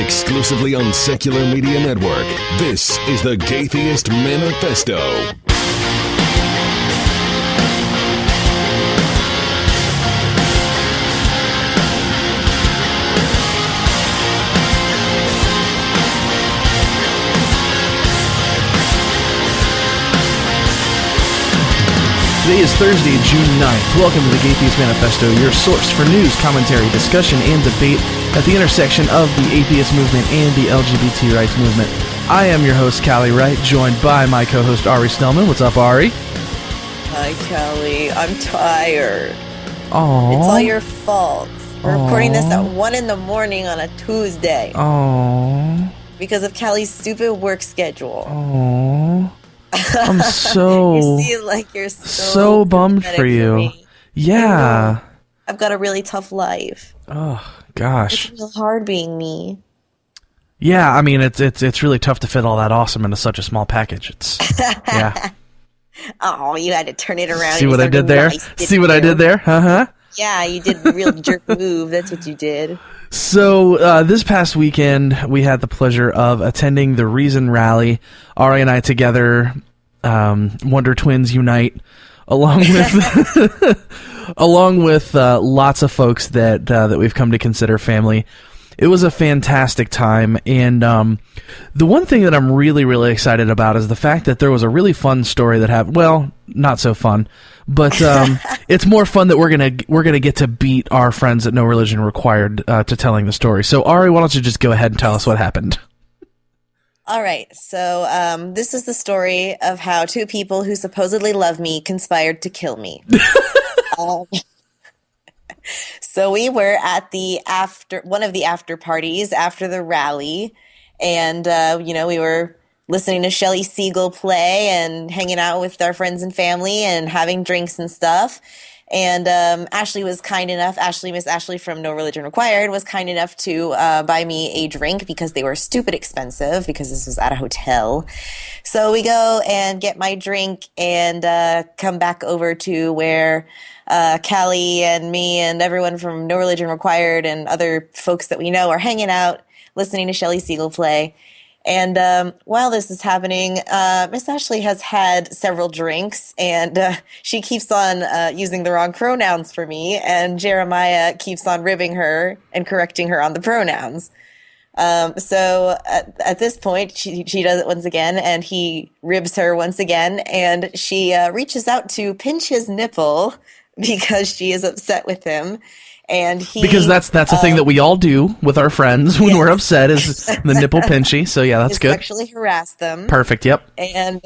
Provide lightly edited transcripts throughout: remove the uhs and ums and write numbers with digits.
Exclusively on Secular Media Network, this is the Gaytheist Manifesto. Today is Thursday, June 9th. Welcome to the Gaytheist Manifesto, your source for news, commentary, discussion, and debate at the intersection of the atheist movement and the LGBT rights movement. I am your host, Callie Wright, joined by my co-host, Ari Snellman. What's up, Ari? Hi, Callie. I'm tired. Aww. It's all your fault. We're recording this at 1 in the morning on a Tuesday. Aww. Because of Callie's stupid work schedule. Aww. I'm so... You seem like you're so bummed for you. Yeah. I've got a really tough life. Oh, gosh. It's real hard being me. Yeah, I mean, it's really tough to fit all that awesome into such a small package. It's... Yeah. Oh, you had to turn it around. See what I did there? See what I did there? Uh-huh. Yeah, you did a real jerk move. That's what you did. So this past weekend, we had the pleasure of attending the Reason Rally. Ari and I together, Wonder Twins unite, along with lots of folks that we've come to consider family. It was a fantastic time, and the one thing that I'm really, really excited about is the fact that there was a really fun story that happened. Well, not so fun, but it's more fun that we're gonna get to beat our friends at No Religion Required to telling the story. So, Ari, why don't you just go ahead and tell us what happened? All right, so this is the story of how two people who supposedly love me conspired to kill me. So we were at one of the after parties after the rally, and we were listening to Shelley Siegel play and hanging out with our friends and family and having drinks and stuff. And Ashley was kind enough, Miss Ashley from No Religion Required, was kind enough to buy me a drink because they were stupid expensive because this was at a hotel. So we go and get my drink and come back over to where Callie and me and everyone from No Religion Required and other folks that we know are hanging out, listening to Shelley Siegel play. And while this is happening, Miss Ashley has had several drinks, and she keeps on using the wrong pronouns for me, and Jeremiah keeps on ribbing her and correcting her on the pronouns. So at this point, she does it once again, and he ribs her once again, and she reaches out to pinch his nipple because she is upset with him. And because that's a thing that we all do with our friends when we're upset is the nipple pinchy. So yeah, that's good. Sexually harass them. Perfect. Yep. And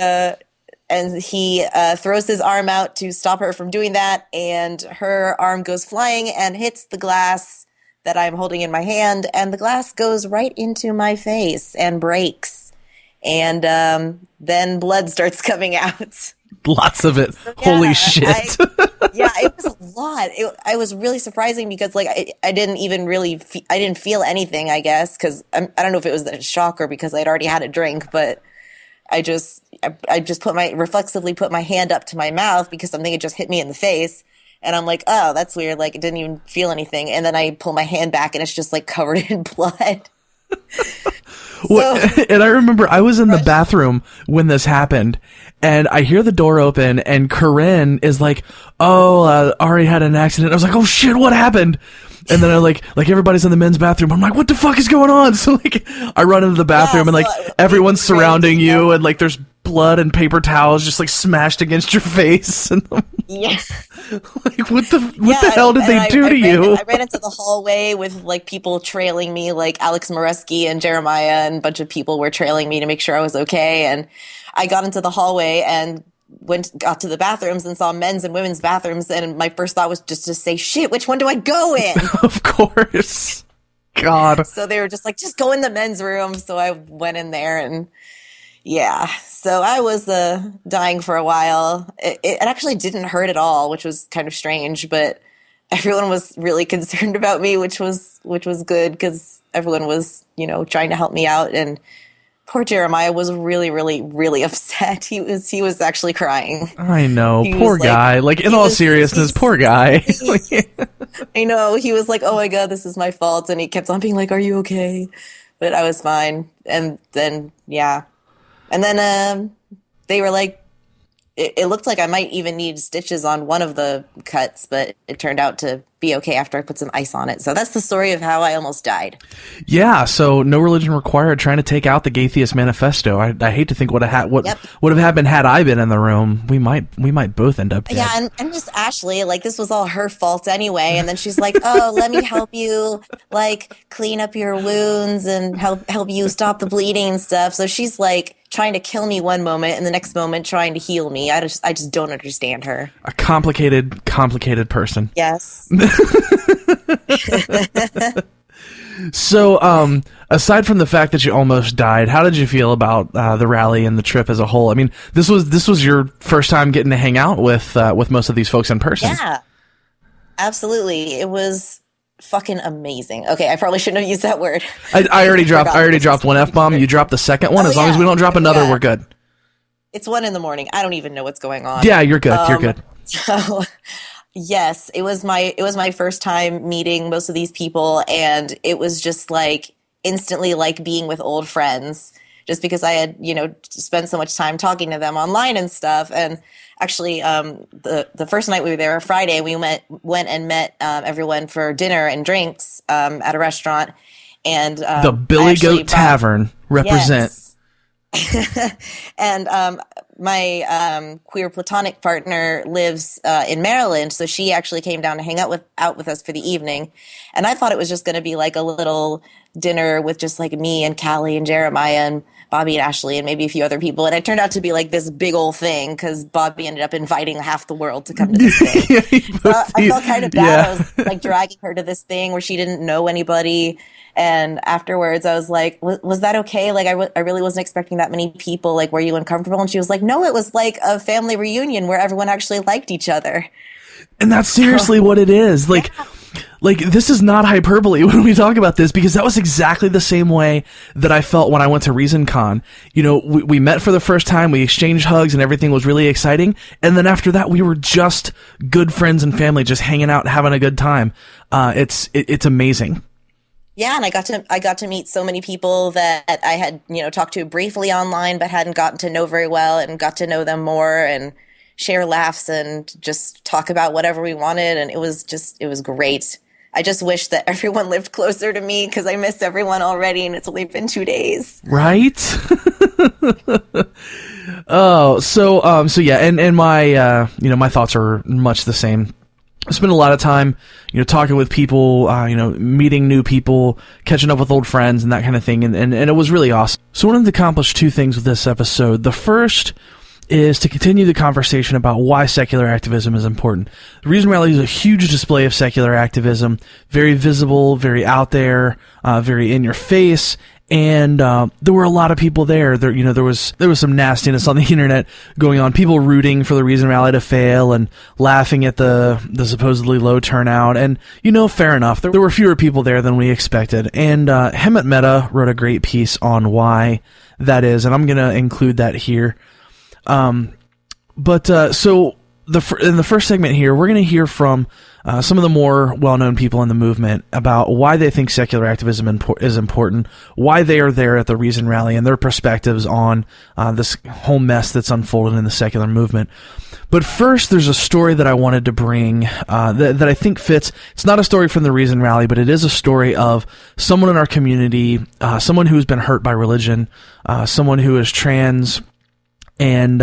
he throws his arm out to stop her from doing that, and her arm goes flying and hits the glass that I'm holding in my hand, and the glass goes right into my face and breaks, and then blood starts coming out. Lots of it. So, yeah, holy shit. It was a lot. I was really surprising because I didn't even really I didn't feel anything, I guess, because I don't know if it was a shock or because I'd already had a drink, but I just reflexively put my hand up to my mouth because something had just hit me in the face, and I'm like, oh, that's weird. Like, it didn't even feel anything, and then I pull my hand back and it's just like covered in blood. And I remember I was in the bathroom when this happened, and I hear the door open, and Corinne is like, "Oh, Ari had an accident." I was like, "Oh shit, what happened?" And then I like everybody's in the men's bathroom. I'm like, "What the fuck is going on?" So I run into the bathroom, and everyone's surrounding you, and there's blood and paper towels just smashed against your face. And yeah, what the hell did they do to you? I ran into the hallway with people trailing me, like Alex Moreski and Jeremiah, and a bunch of people were trailing me to make sure I was okay. And I got into the hallway and got to the bathrooms and saw men's and women's bathrooms, and my first thought was just to say, shit, which one do I go in? Of course. God. So they were just like, just go in the men's room. So I went in there, and yeah. So I was dying for a while. It actually didn't hurt at all, which was kind of strange, but everyone was really concerned about me, which was good because everyone was, trying to help me out. And poor Jeremiah was really, really, really upset. He was actually crying. I know. Poor guy. In all seriousness, poor guy. I know. He was like, oh my God, this is my fault. And he kept on being like, are you okay? but I was fine. And then, yeah. And then they were like, it looked like I might even need stitches on one of the cuts, but it turned out to be okay after I put some ice on it. So that's the story of how I almost died. Yeah, so no religion required, trying to take out the Gaytheist Manifesto. I hate to think what would have happened had I been in the room. We might both end up dead. Yeah, and just Ashley, like, this was all her fault anyway. And then she's like, "Oh, let me help you, like, clean up your wounds and help you stop the bleeding and stuff." So she's like trying to kill me one moment and the next moment trying to heal me. I just don't understand her. A complicated person. Yes. So, aside from the fact that you almost died, how did you feel about the rally and the trip as a whole? I mean, this was your first time getting to hang out with most of these folks in person. Yeah, absolutely. It was fucking amazing. Okay, I probably shouldn't have used that word. I already dropped one F-bomb. You dropped the second one. As long as we don't drop another, we're good. It's 1 a.m. I don't even know what's going on. Yeah, you're good. You're good. So, yes, it was my first time meeting most of these people, and it was just like instantly like being with old friends, just because I had, spent so much time talking to them online and stuff. And actually, the first night we were there, Friday, we went and met everyone for dinner and drinks at a restaurant. And the Billy Goat Tavern represent. Yes. And my queer platonic partner lives in Maryland, so she actually came down to hang out with us for the evening. And I thought it was just going to be like a little dinner with just like me and Callie and Jeremiah and Bobby and Ashley and maybe a few other people. And it turned out to be like this big old thing because Bobby ended up inviting half the world to come to this thing. So I felt kind of bad. Yeah. I was like dragging her to this thing where she didn't know anybody. And afterwards, I was like, was that okay? Like, I really wasn't expecting that many people. Like, were you uncomfortable? And she was like, no, it was like a family reunion where everyone actually liked each other. And that's seriously what it is. Like, like, this is not hyperbole when we talk about this, because that was exactly the same way that I felt when I went to ReasonCon. We met for the first time, we exchanged hugs, and everything was really exciting. And then after that, we were just good friends and family, just hanging out, having a good time. It's amazing. Yeah, and I got to meet so many people that I had, talked to briefly online, but hadn't gotten to know very well, and got to know them more and share laughs and just talk about whatever we wanted. And it was great. I just wish that everyone lived closer to me because I miss everyone already, and it's only been 2 days. Right? So yeah, and my my thoughts are much the same. I spent a lot of time, talking with people, meeting new people, catching up with old friends and that kind of thing. And it was really awesome. So I wanted to accomplish 2 things with this episode. The first is to continue the conversation about why secular activism is important. The Reason Rally is a huge display of secular activism, very visible, very out there, very in your face. And there were a lot of people there. There was some nastiness on the internet going on. People rooting for the Reason Rally to fail and laughing at the supposedly low turnout. And fair enough. There were fewer people there than we expected. And Hemet Mehta wrote a great piece on why that is, and I'm gonna include that here. So in the first segment here, we're going to hear from some of the more well-known people in the movement about why they think secular activism is important, why they are there at the Reason Rally, and their perspectives on this whole mess that's unfolded in the secular movement. But first, there's a story that I wanted to bring that I think fits. It's not a story from the Reason Rally, but it is a story of someone in our community, someone who's been hurt by religion, someone who is trans, and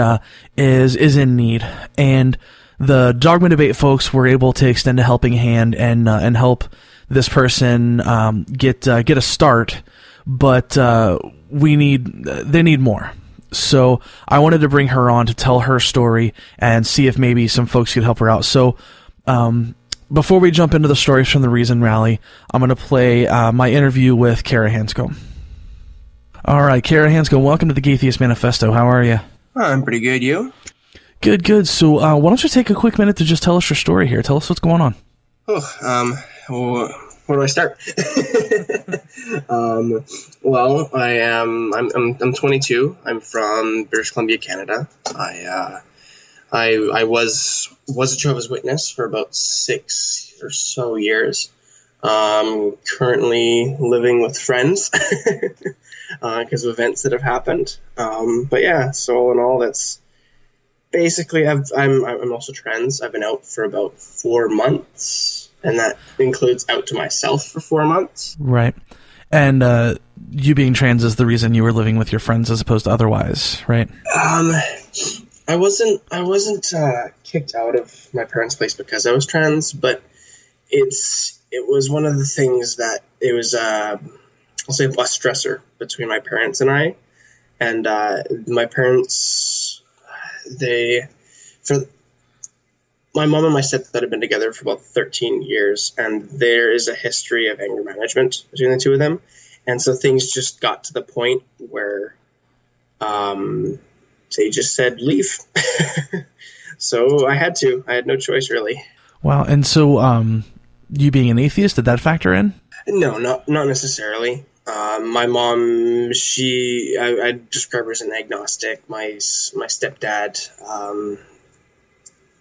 is in need. And the Dogma Debate folks were able to extend a helping hand and help this person get a start, but they need more. So I wanted to bring her on to tell her story and see if maybe some folks could help her out. So before we jump into the stories from the Reason Rally, I'm going to play my interview with Kara Hanscom. All right, Kara Hanscom, welcome to the Gaytheist Manifesto. How are you? I'm pretty good. You? Good. So why don't you take a quick minute to just tell us your story here? Tell us what's going on. Well, where do I start? Well, I'm 22. I'm from British Columbia, Canada. I was a Jehovah's Witness for about 6 or so years. Currently living with friends because of events that have happened. But yeah, so all in all, that's basically. I'm also trans. I've been out for about 4 months, and that includes out to myself for 4 months. Right. And you being trans is the reason you were living with your friends as opposed to otherwise, right? I wasn't kicked out of my parents' place because I was trans, but it was one of the things that it was I'll say a stressor between my parents and I. And my parents, my mom and my stepdad have been together for about 13 years, and there is a history of anger management between the two of them. And so things just got to the point where they just said, leave. So I had no choice, really. Wow. And so you being an atheist, did that factor in? No, not necessarily. My mom, I describe her as an agnostic. My stepdad,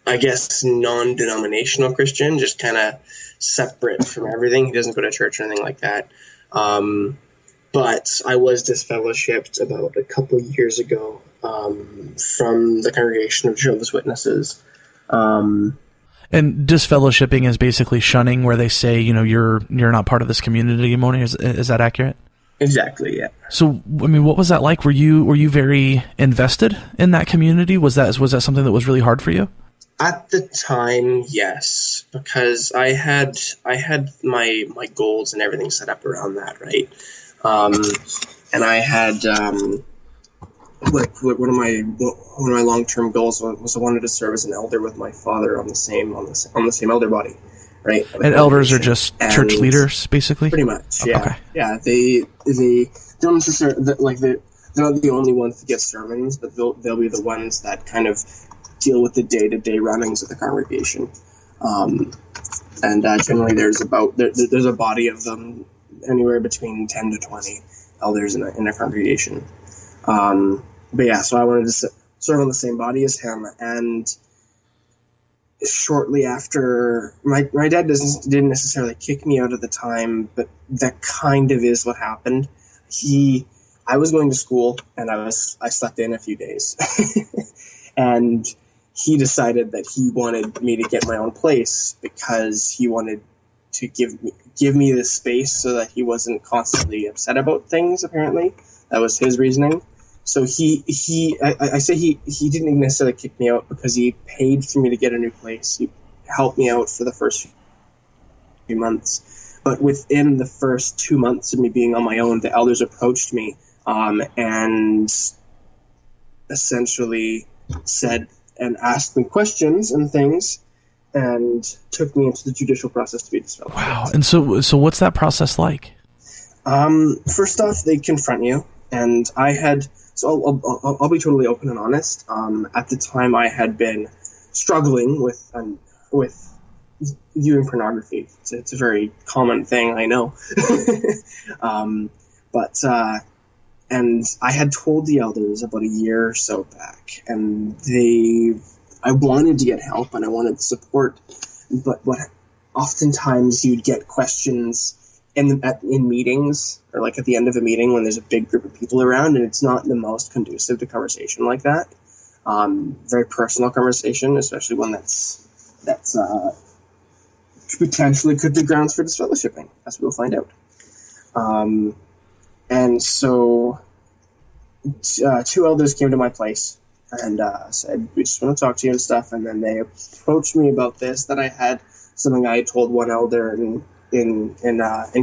I guess non-denominational Christian, just kind of separate from everything. He doesn't go to church or anything like that. But I was disfellowshipped about a couple years ago from the congregation of Jehovah's Witnesses. And disfellowshipping is basically shunning, where they say, you're not part of this community anymore. Is that accurate? Exactly, yeah. So, I mean, what was that like? Were you very invested in that community? Was that something that was really hard for you? At the time, yes, because I had my goals and everything set up around that, right? And I had one of my long-term goals was I wanted to serve as an elder with my father on the same elder body, right? And elders are just church leaders, basically. Pretty much, yeah. Okay. Yeah, they don't necessarily they're not the only ones that get sermons, but they'll be the ones that kind of deal with the day-to-day runnings of the congregation. And generally, there's a body of them, anywhere between 10 to 20 elders in a congregation. But yeah, so I wanted to serve on the same body as him, and shortly after, my dad didn't necessarily kick me out at the time, but that kind of is what happened. I was going to school, and I slept in a few days, and he decided that he wanted me to get my own place because he wanted to give me the space so that he wasn't constantly upset about things. Apparently, that was his reasoning. So I say he didn't necessarily kick me out because he paid for me to get a new place. He helped me out for the first few months. But within the first 2 months of me being on my own, the elders approached me and essentially said and asked me questions and things and took me into the judicial process to be disfellowshipped. Wow. And so what's that process like? First off, they confront you. And so I'll be totally open and honest. At the time, I had been struggling with viewing pornography. It's a very common thing, I know. And I had told the elders about a year or so back, and I wanted to get help and I wanted support, but oftentimes you'd get questions in meetings, or like at the end of a meeting when there's a big group of people around, and it's not the most conducive to conversation like that. Very personal conversation, especially one that's potentially could be grounds for disfellowshipping, as we'll find out. And so two elders came to my place and said, we just want to talk to you and stuff. And then they approached me about this, that I had something I had told one elder in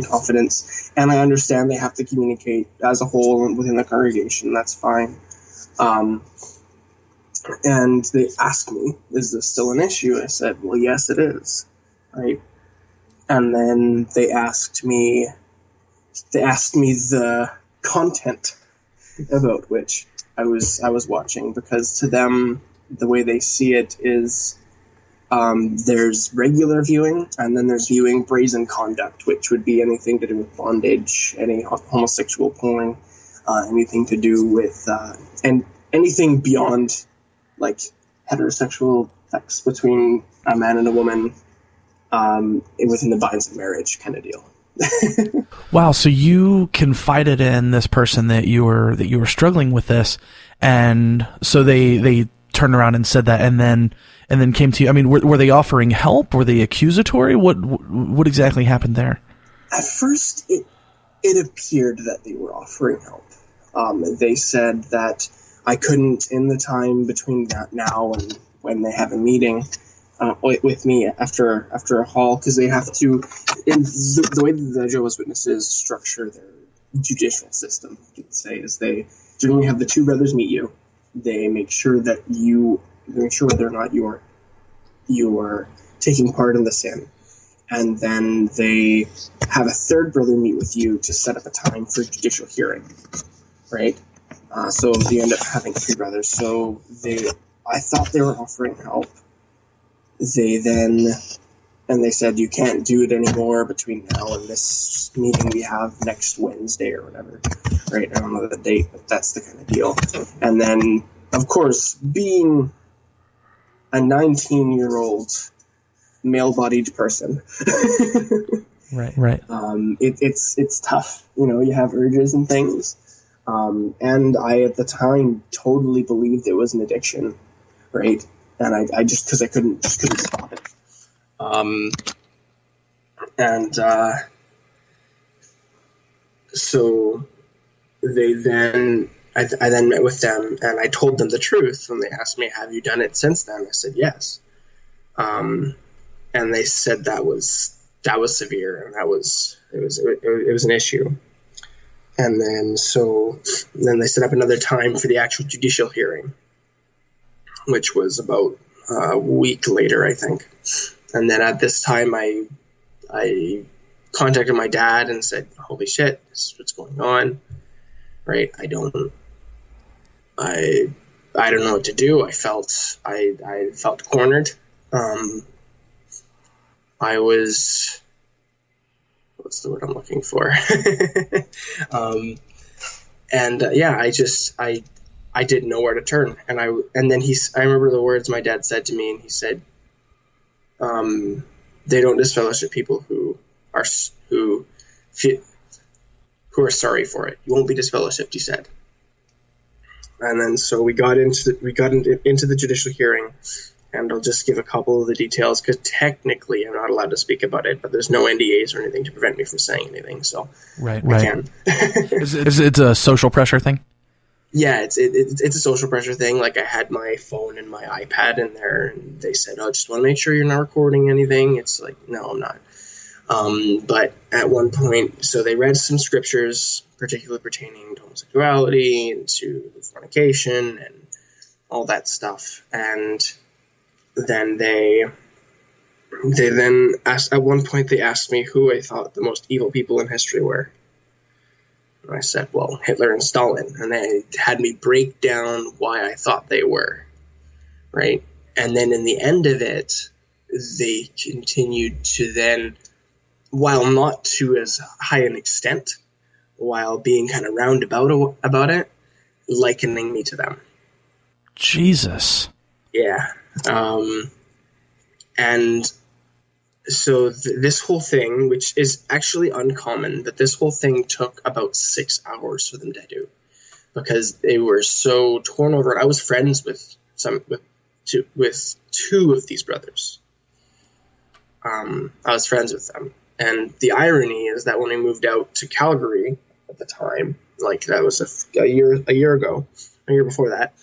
confidence. And I understand they have to communicate as a whole within the congregation. That's fine. And they asked me, is this still an issue? I said, well, yes, it is. Right. And then they asked me the content about which I was watching, because to them, the way they see it is there's regular viewing, and then there's viewing brazen conduct, which would be anything to do with bondage, any homosexual porn, anything to do with and anything beyond like heterosexual sex between a man and a woman, within the binds of marriage kind of deal. Wow, so you confided in this person that you were struggling with this, and so they turned around and said that, and then came to you. I mean, were they offering help? Were they accusatory? What exactly happened there? At first, it appeared that they were offering help. They said that I couldn't, in the time between now and when they have a meeting with me after a haul, because they have to, in the way the Jehovah's Witnesses structure their judicial system, you could say, is they generally have the two brothers meet you. They make sure whether or not you are taking part in the sin. And then they have a third brother meet with you to set up a time for judicial hearing, right? So they end up having three brothers. So I thought they were offering help. They said, you can't do it anymore between now and this meeting we have next Wednesday or whatever, right? I don't know the date, but that's the kind of deal. And then, of course, being a 19-year-old male-bodied person, right. It's tough. You have urges and things. And I, at the time, totally believed it was an addiction, right? And I just, because I couldn't stop it. So I then met with them, and I told them the truth when they asked me, have you done it since then? I said, yes. And they said that was severe, and it was an issue. And then they set up another time for the actual judicial hearing, which was about a week later, I think. And then at this time, I contacted my dad and said, holy shit, this is what's going on, right? I don't know what to do. I felt cornered. I was, what's the word I'm looking for? I didn't know where to turn. And I remember the words my dad said to me, and he said, they don't disfellowship people who are sorry for it. You won't be disfellowshipped, he said. And then so we got into the judicial hearing, and I'll just give a couple of the details because technically I'm not allowed to speak about it, but there's no NDAs or anything to prevent me from saying anything. So right. I can. Is it a social pressure thing? Yeah, it's a social pressure thing. Like, I had my phone and my iPad in there, and they said, "Oh, just want to make sure you're not recording anything." It's like, no, I'm not. But at one point, so they read some scriptures, particularly pertaining to homosexuality and to fornication and all that stuff. And then they asked, at one point they asked me who I thought the most evil people in history were. And I said, well, Hitler and Stalin. And they had me break down why I thought they were, right? And then in the end of it, they continued to then, while not to as high an extent, while being kind of roundabout about it, likening me to them. Jesus. Yeah. And so this whole thing, which is actually uncommon, but this whole thing took about 6 hours for them to do, because they were so torn over. I was friends with two of these brothers. I was friends with them. And the irony is that when I moved out to Calgary at the time, like that was a year ago, a year before that,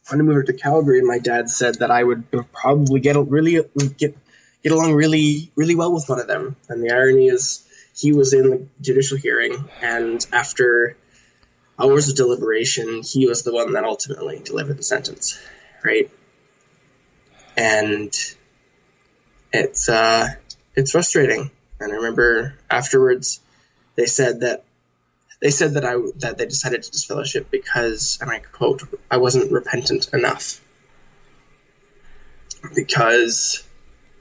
when I moved to Calgary, my dad said that I would probably get along really, really well with one of them. And the irony is, he was in the judicial hearing, and after hours of deliberation, he was the one that ultimately delivered the sentence, right? And it's frustrating. And I remember afterwards, they said that they decided to disfellowship because, and I quote, I wasn't repentant enough. Because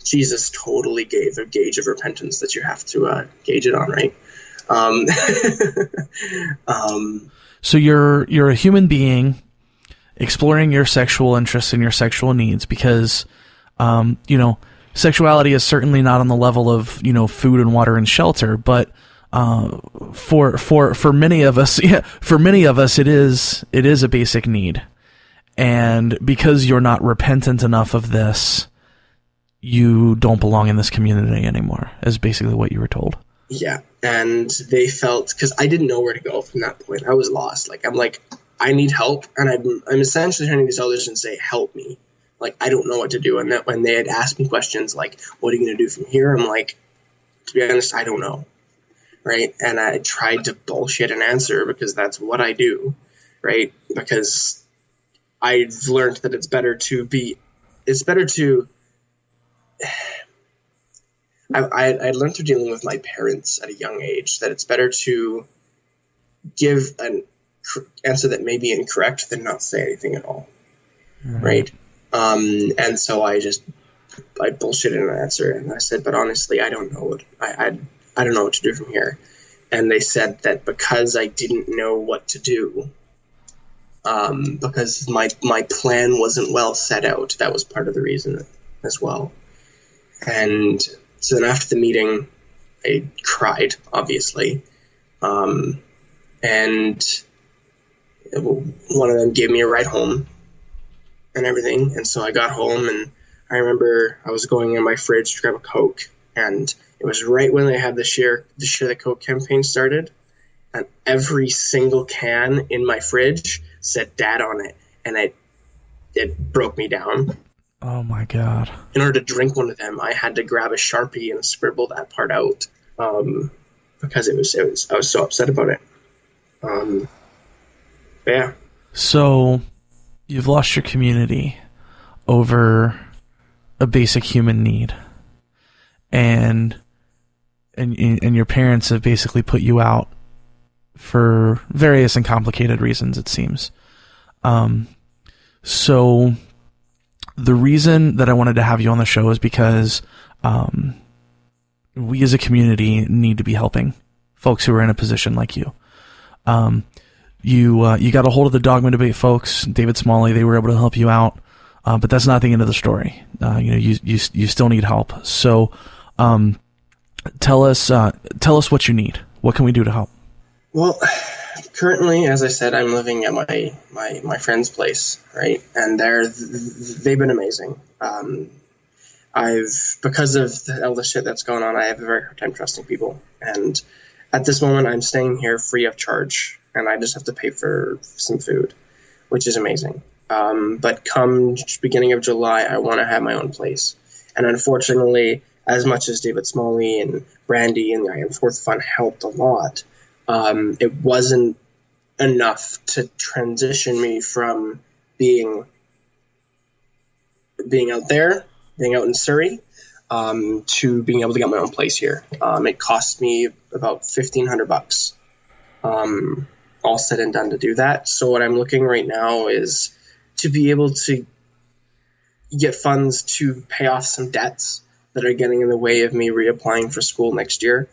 Jesus totally gave a gauge of repentance that you have to gauge it on, right? So you're a human being exploring your sexual interests and your sexual needs because, sexuality is certainly not on the level of, food and water and shelter, but for many of us, it is a basic need. And because you're not repentant enough of this, you don't belong in this community anymore, is basically what you were told. Yeah, and they felt, because I didn't know where to go from that point. I was lost. I'm like, I need help, and I'm essentially turning to these elders and say, help me. Like, I don't know what to do. And that when they had asked me questions like, what are you going to do from here? I'm like, to be honest, I don't know. Right? And I tried to bullshit an answer because that's what I do. Right? Because I've learned that it's better to I learned through dealing with my parents at a young age that it's better to give an answer that may be incorrect than not say anything at all. Right? And so I bullshitted an answer, and I said, but honestly, I don't know I don't know what to do from here. And they said that because I didn't know what to do, because my plan wasn't well set out, that was part of the reason as well. And so then after the meeting, I cried, obviously. And one of them gave me a ride home and everything. And so I got home, and I remember I was going in my fridge to grab a Coke, and it was right when they had the Share the Coke campaign started. And every single can in my fridge said Dad on it. And it broke me down. Oh my God. In order to drink one of them, I had to grab a Sharpie and scribble that part out. Because I was so upset about it. Yeah. So you've lost your community over a basic human need. And your parents have basically put you out for various and complicated reasons, it seems. So the reason that I wanted to have you on the show is because we as a community need to be helping folks who are in a position like you. You got a hold of the Dogma Debate folks, David Smalley. They were able to help you out, but that's not the end of the story. You still need help. So tell us what you need. What can we do to help? Well, currently, as I said, I'm living at my friend's place, right? And they've been amazing. Because of all the shit that's going on, I have a very hard time trusting people. And at this moment, I'm staying here free of charge, and I just have to pay for some food, which is amazing. But come beginning of July, I want to have my own place. And unfortunately, as much as David Smalley and Brandy and the I Am Fourth Fund helped a lot, it wasn't enough to transition me from being out there, being out in Surrey, to being able to get my own place here. It cost me about $1,500, all said and done to do that. So what I'm looking right now is to be able to get funds to pay off some debts that are getting in the way of me reapplying for school next year.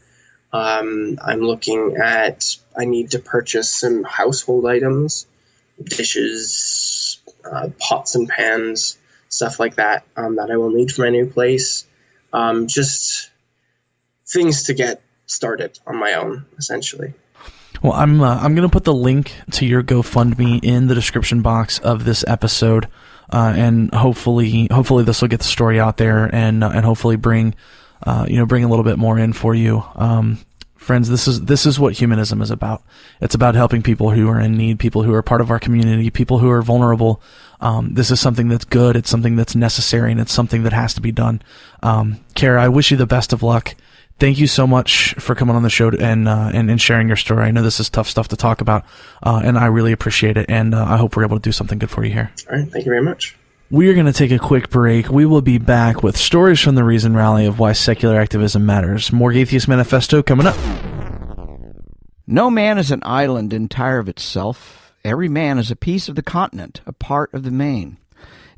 I'm looking at, I need to purchase some household items, dishes, pots and pans, stuff like that, that I will need for my new place. Just things to get started on my own, essentially. Well, I'm going to put the link to your GoFundMe in the description box of this episode, and hopefully this will get the story out there, and hopefully bring a little bit more in for you. Friends, this is what humanism is about. It's about helping people who are in need, people who are part of our community, people who are vulnerable. This is something that's good. It's something that's necessary, and it's something that has to be done. Kara, I wish you the best of luck. Thank you so much for coming on the show and sharing your story. I know this is tough stuff to talk about, and I really appreciate it, and I hope we're able to do something good for you here. All right, thank you very much. We are going to take a quick break. We will be back with stories from the Reason Rally of why secular activism matters. More Atheist Manifesto coming up. No man is an island entire of itself. Every man is a piece of the continent, a part of the main.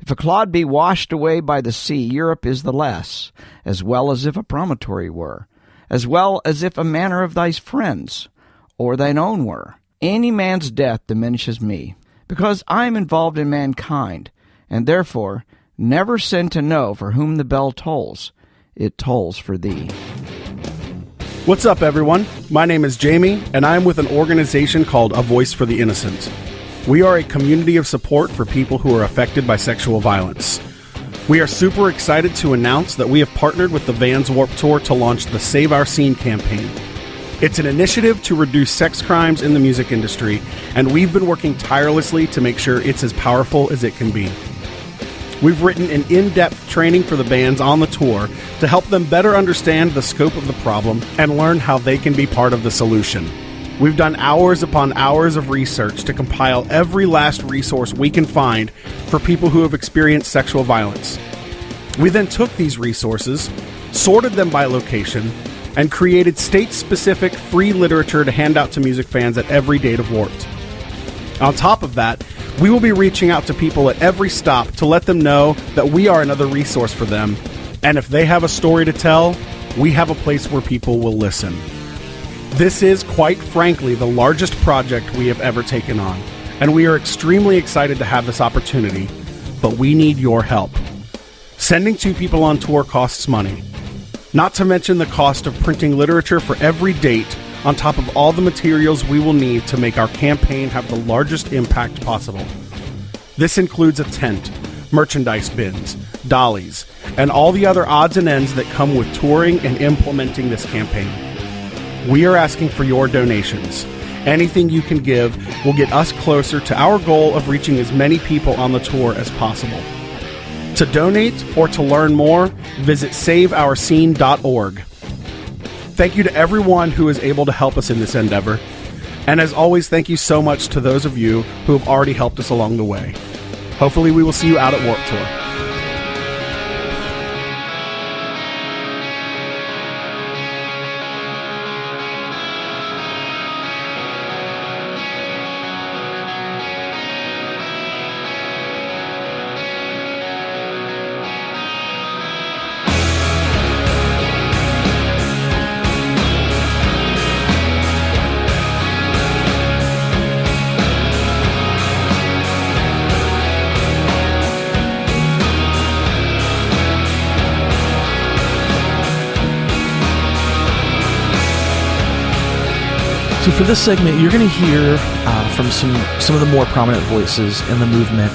If a clod be washed away by the sea, Europe is the less, as well as if a promontory were, as well as if a manner of thy friends, or thine own were. Any man's death diminishes me, because I am involved in mankind, and therefore never sin to know for whom the bell tolls, it tolls for thee. What's up, everyone? My name is Jamie, and I am with an organization called A Voice for the Innocent. We are a community of support for people who are affected by sexual violence. We are super excited to announce that we have partnered with the Vans Warped Tour to launch the Save Our Scene campaign. It's an initiative to reduce sex crimes in the music industry, and we've been working tirelessly to make sure it's as powerful as it can be. We've written an in-depth training for the bands on the tour to help them better understand the scope of the problem and learn how they can be part of the solution. We've done hours upon hours of research to compile every last resource we can find for people who have experienced sexual violence. We then took these resources, sorted them by location, and created state-specific free literature to hand out to music fans at every date of Warped. On top of that, we will be reaching out to people at every stop to let them know that we are another resource for them, and if they have a story to tell, we have a place where people will listen. This is, quite frankly, the largest project we have ever taken on, and we are extremely excited to have this opportunity, but we need your help. Sending 2 people on tour costs money, not to mention the cost of printing literature for every date on top of all the materials we will need to make our campaign have the largest impact possible. This includes a tent, merchandise bins, dollies, and all the other odds and ends that come with touring and implementing this campaign. We are asking for your donations. Anything you can give will get us closer to our goal of reaching as many people on the tour as possible. To donate or to learn more, visit saveourscene.org. Thank you to everyone who is able to help us in this endeavor. And as always, thank you so much to those of you who have already helped us along the way. Hopefully we will see you out at Warped Tour. So for this segment, you're going to hear from some of the more prominent voices in the movement.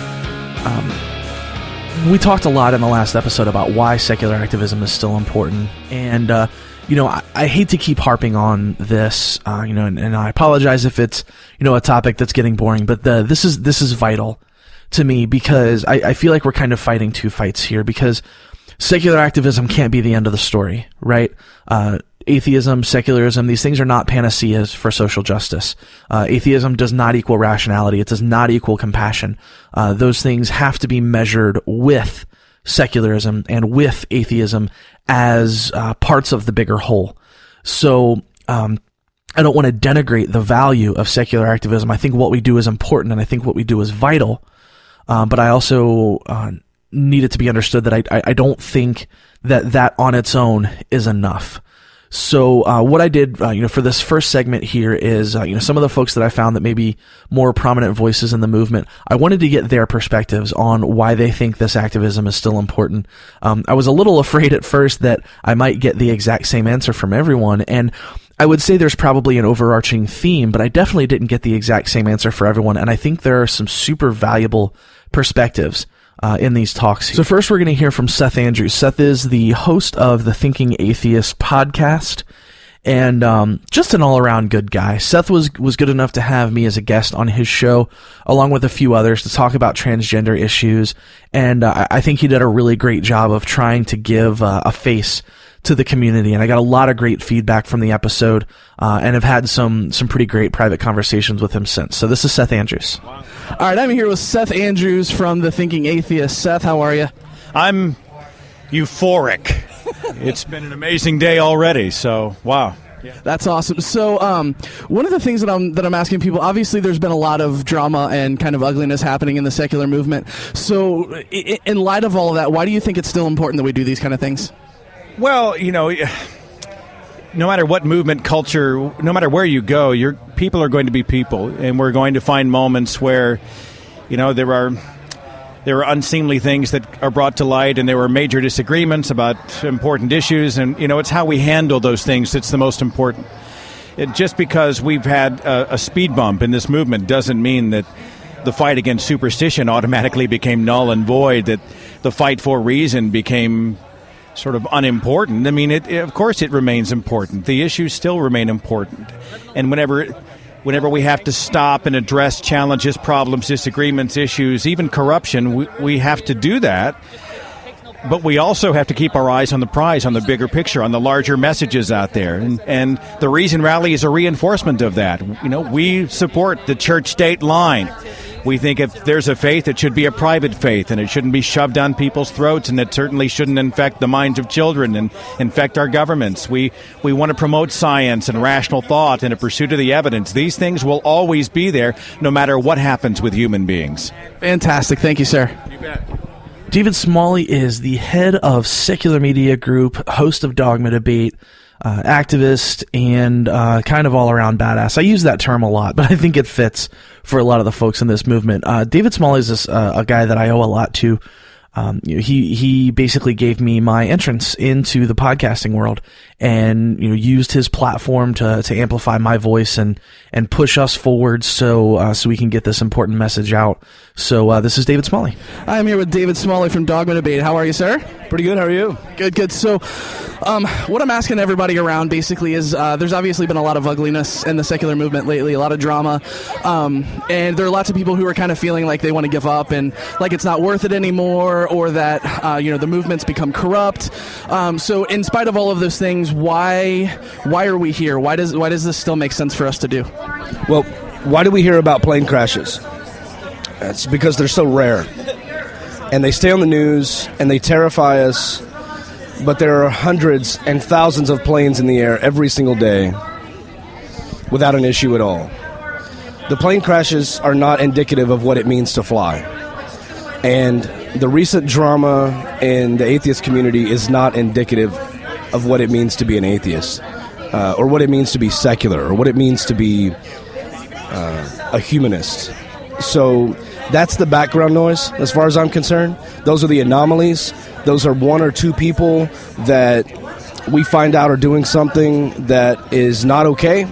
We talked a lot in the last episode about why secular activism is still important, and I hate to keep harping on this, and I apologize if it's a topic that's getting boring, but this is vital to me because I feel like we're kind of fighting 2 fights here because secular activism can't be the end of the story, right? Atheism, secularism, these things are not panaceas for social justice. Atheism does not equal rationality. It does not equal compassion. Those things have to be measured with secularism and with atheism as parts of the bigger whole. So I don't want to denigrate the value of secular activism. I think what we do is important, and I think what we do is vital. But I also need it to be understood that I don't think that on its own is enough. So what I did, for this first segment here is, some of the folks that I found that may be more prominent voices in the movement, I wanted to get their perspectives on why they think this activism is still important. I was a little afraid at first that I might get the exact same answer from everyone, and I would say there's probably an overarching theme, but I definitely didn't get the exact same answer for everyone, and I think there are some super valuable perspectives in these talks. So first we're going to hear from Seth Andrews. Seth is the host of the Thinking Atheist podcast and just an all-around good guy. Seth was good enough to have me as a guest on his show, along with a few others, to talk about transgender issues, and I think he did a really great job of trying to give a face to the community, and I got a lot of great feedback from the episode, and have had some pretty great private conversations with him since. So this is Seth Andrews. Wow. All right, I'm here with Seth Andrews from the Thinking Atheist. Seth, how are you? I'm euphoric. It's been an amazing day already, so wow. Yeah. That's awesome. So one of the things that I'm asking people, obviously there's been a lot of drama and kind of ugliness happening in the secular movement. So in light of all of that, why do you think it's still important that we do these kind of things? Well, no matter what movement, culture, no matter where you go, people are going to be people, and we're going to find moments where, there are there are unseemly things that are brought to light, and there were major disagreements about important issues, and it's how we handle those things that's the most important. Just because we've had a speed bump in this movement doesn't mean that the fight against superstition automatically became null and void, that the fight for reason became sort of unimportant. I mean, of course it remains important. The issues still remain important. And whenever we have to stop and address challenges, problems, disagreements, issues, even corruption, we have to do that. But we also have to keep our eyes on the prize, on the bigger picture, on the larger messages out there. And the Reason Rally is a reinforcement of that. We support the church-state line. We think if there's a faith, it should be a private faith, and it shouldn't be shoved down people's throats, and it certainly shouldn't infect the minds of children and infect our governments. We want to promote science and rational thought and a pursuit of the evidence. These things will always be there, no matter what happens with human beings. Fantastic. Thank you, sir. You bet. David Smalley is the head of Secular Media Group, host of Dogma Debate, activist, and kind of all-around badass. I use that term a lot, but I think it fits for a lot of the folks in this movement. David Smalley is a guy that I owe a lot to. He basically gave me my entrance into the podcasting world, and used his platform to amplify my voice and push us forward so we can get this important message out. So this is David Smalley. I'm here with David Smalley from Dogma Debate. How are you, sir? Pretty good. How are you? Good. So what I'm asking everybody around basically is there's obviously been a lot of ugliness in the secular movement lately, a lot of drama, and there are lots of people who are kind of feeling like they want to give up and like it's not worth it anymore, or that the movement's become corrupt. So in spite of all of those things, why are we here? Why does this still make sense for us to do? Well, why do we hear about plane crashes? It's because they're so rare, and they stay on the news and they terrify us. But there are hundreds and thousands of planes in the air every single day without an issue at all. The plane crashes are not indicative of what it means to fly. And the recent drama in the atheist community is not indicative of what it means to be an atheist, or what it means to be secular, or what it means to be a humanist. So that's the background noise as far as I'm concerned. Those are the anomalies. Those are one or two people that we find out are doing something that is not okay.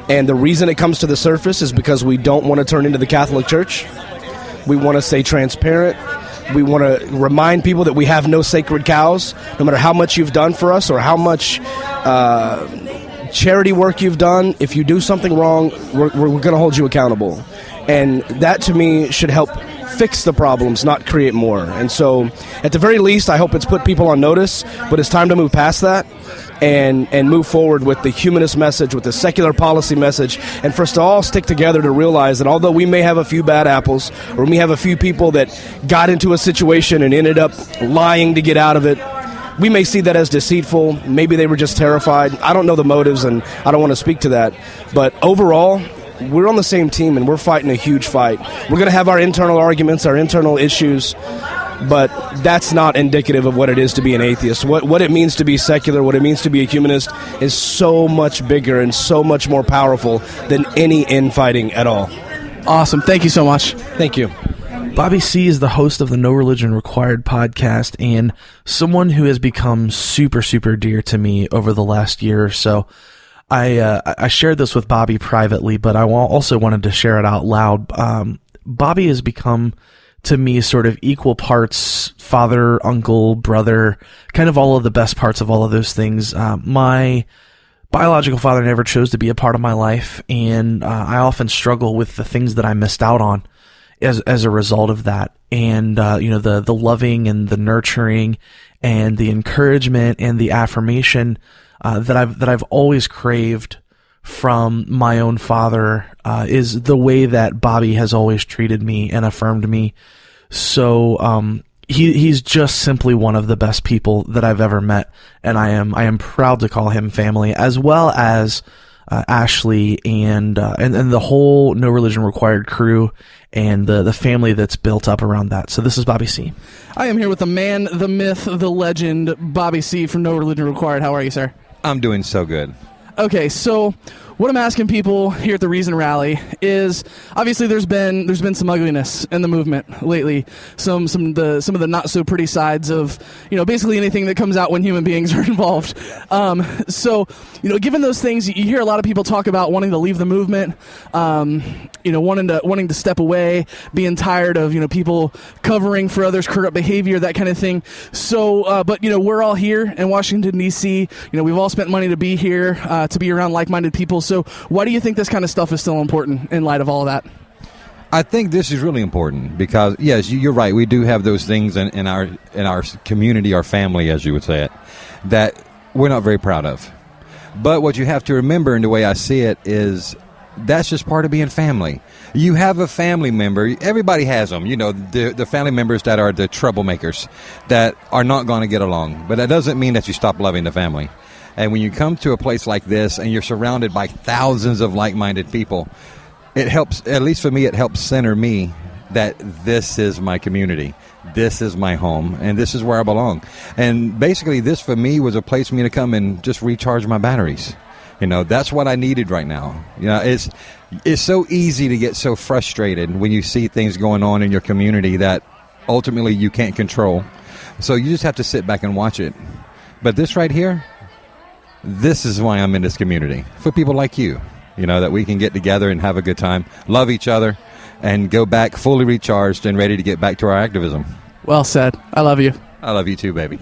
And the reason it comes to the surface is because we don't want to turn into the Catholic Church. We want to stay transparent. We want to remind people that we have no sacred cows, no matter how much you've done for us or how much charity work you've done. If you do something wrong, we're going to hold you accountable. And that, to me, should help fix the problems, not create more. And so, at the very least, I hope it's put people on notice, but it's time to move past that and move forward with the humanist message, with the secular policy message, and for us to all stick together to realize that although we may have a few bad apples, or we have a few people that got into a situation and ended up lying to get out of it, we may see that as deceitful. Maybe they were just terrified. I don't know the motives, and I don't want to speak to that. But overall, we're on the same team, and we're fighting a huge fight. We're going to have our internal arguments, our internal issues, but that's not indicative of what it is to be an atheist. What it means to be secular, what it means to be a humanist is so much bigger and so much more powerful than any infighting at all. Awesome. Thank you so much. Thank you. Bobby C. is the host of the No Religion Required podcast and someone who has become super, super dear to me over the last year or so. I shared this with Bobby privately, but I also wanted to share it out loud. Bobby has become, to me, sort of equal parts father, uncle, brother, kind of all of the best parts of all of those things. My biological father never chose to be a part of my life, and I often struggle with the things that I missed out on as a result of that. And the loving and the nurturing and the encouragement and the affirmation that I've always craved from my own father is the way that Bobby has always treated me and affirmed me. So he's just simply one of the best people that I've ever met, and I am proud to call him family, as well as Ashley and the whole No Religion Required crew and the family that's built up around that. So this is Bobby C. I am here with the man, the myth, the legend, Bobby C. from No Religion Required. How are you, sir? I'm doing so good. Okay, so what I'm asking people here at the Reason Rally is, obviously there's been some ugliness in the movement lately. Some of the not so pretty sides of, basically anything that comes out when human beings are involved. So, given those things, you hear a lot of people talk about wanting to leave the movement, wanting to step away, being tired of, people covering for others' corrupt behavior, that kind of thing. So, but we're all here in Washington, D.C. We've all spent money to be here, to be around like-minded people. So why do you think this kind of stuff is still important in light of all of that? I think this is really important because, yes, you're right. We do have those things in our community, our family, as you would say it, that we're not very proud of. But what you have to remember, and the way I see it, is that's just part of being family. You have a family member. Everybody has them. The family members that are the troublemakers that are not going to get along. But that doesn't mean that you stop loving the family. And when you come to a place like this and you're surrounded by thousands of like-minded people, it helps, at least for me, it helps center me that this is my community. This is my home, and this is where I belong. And basically, this for me was a place for me to come and just recharge my batteries. That's what I needed right now. It's so easy to get so frustrated when you see things going on in your community that ultimately you can't control. So you just have to sit back and watch it. But this right here, this is why I'm in this community, for people like you, that we can get together and have a good time, love each other, and go back fully recharged and ready to get back to our activism. Well said. I love you. I love you too, baby.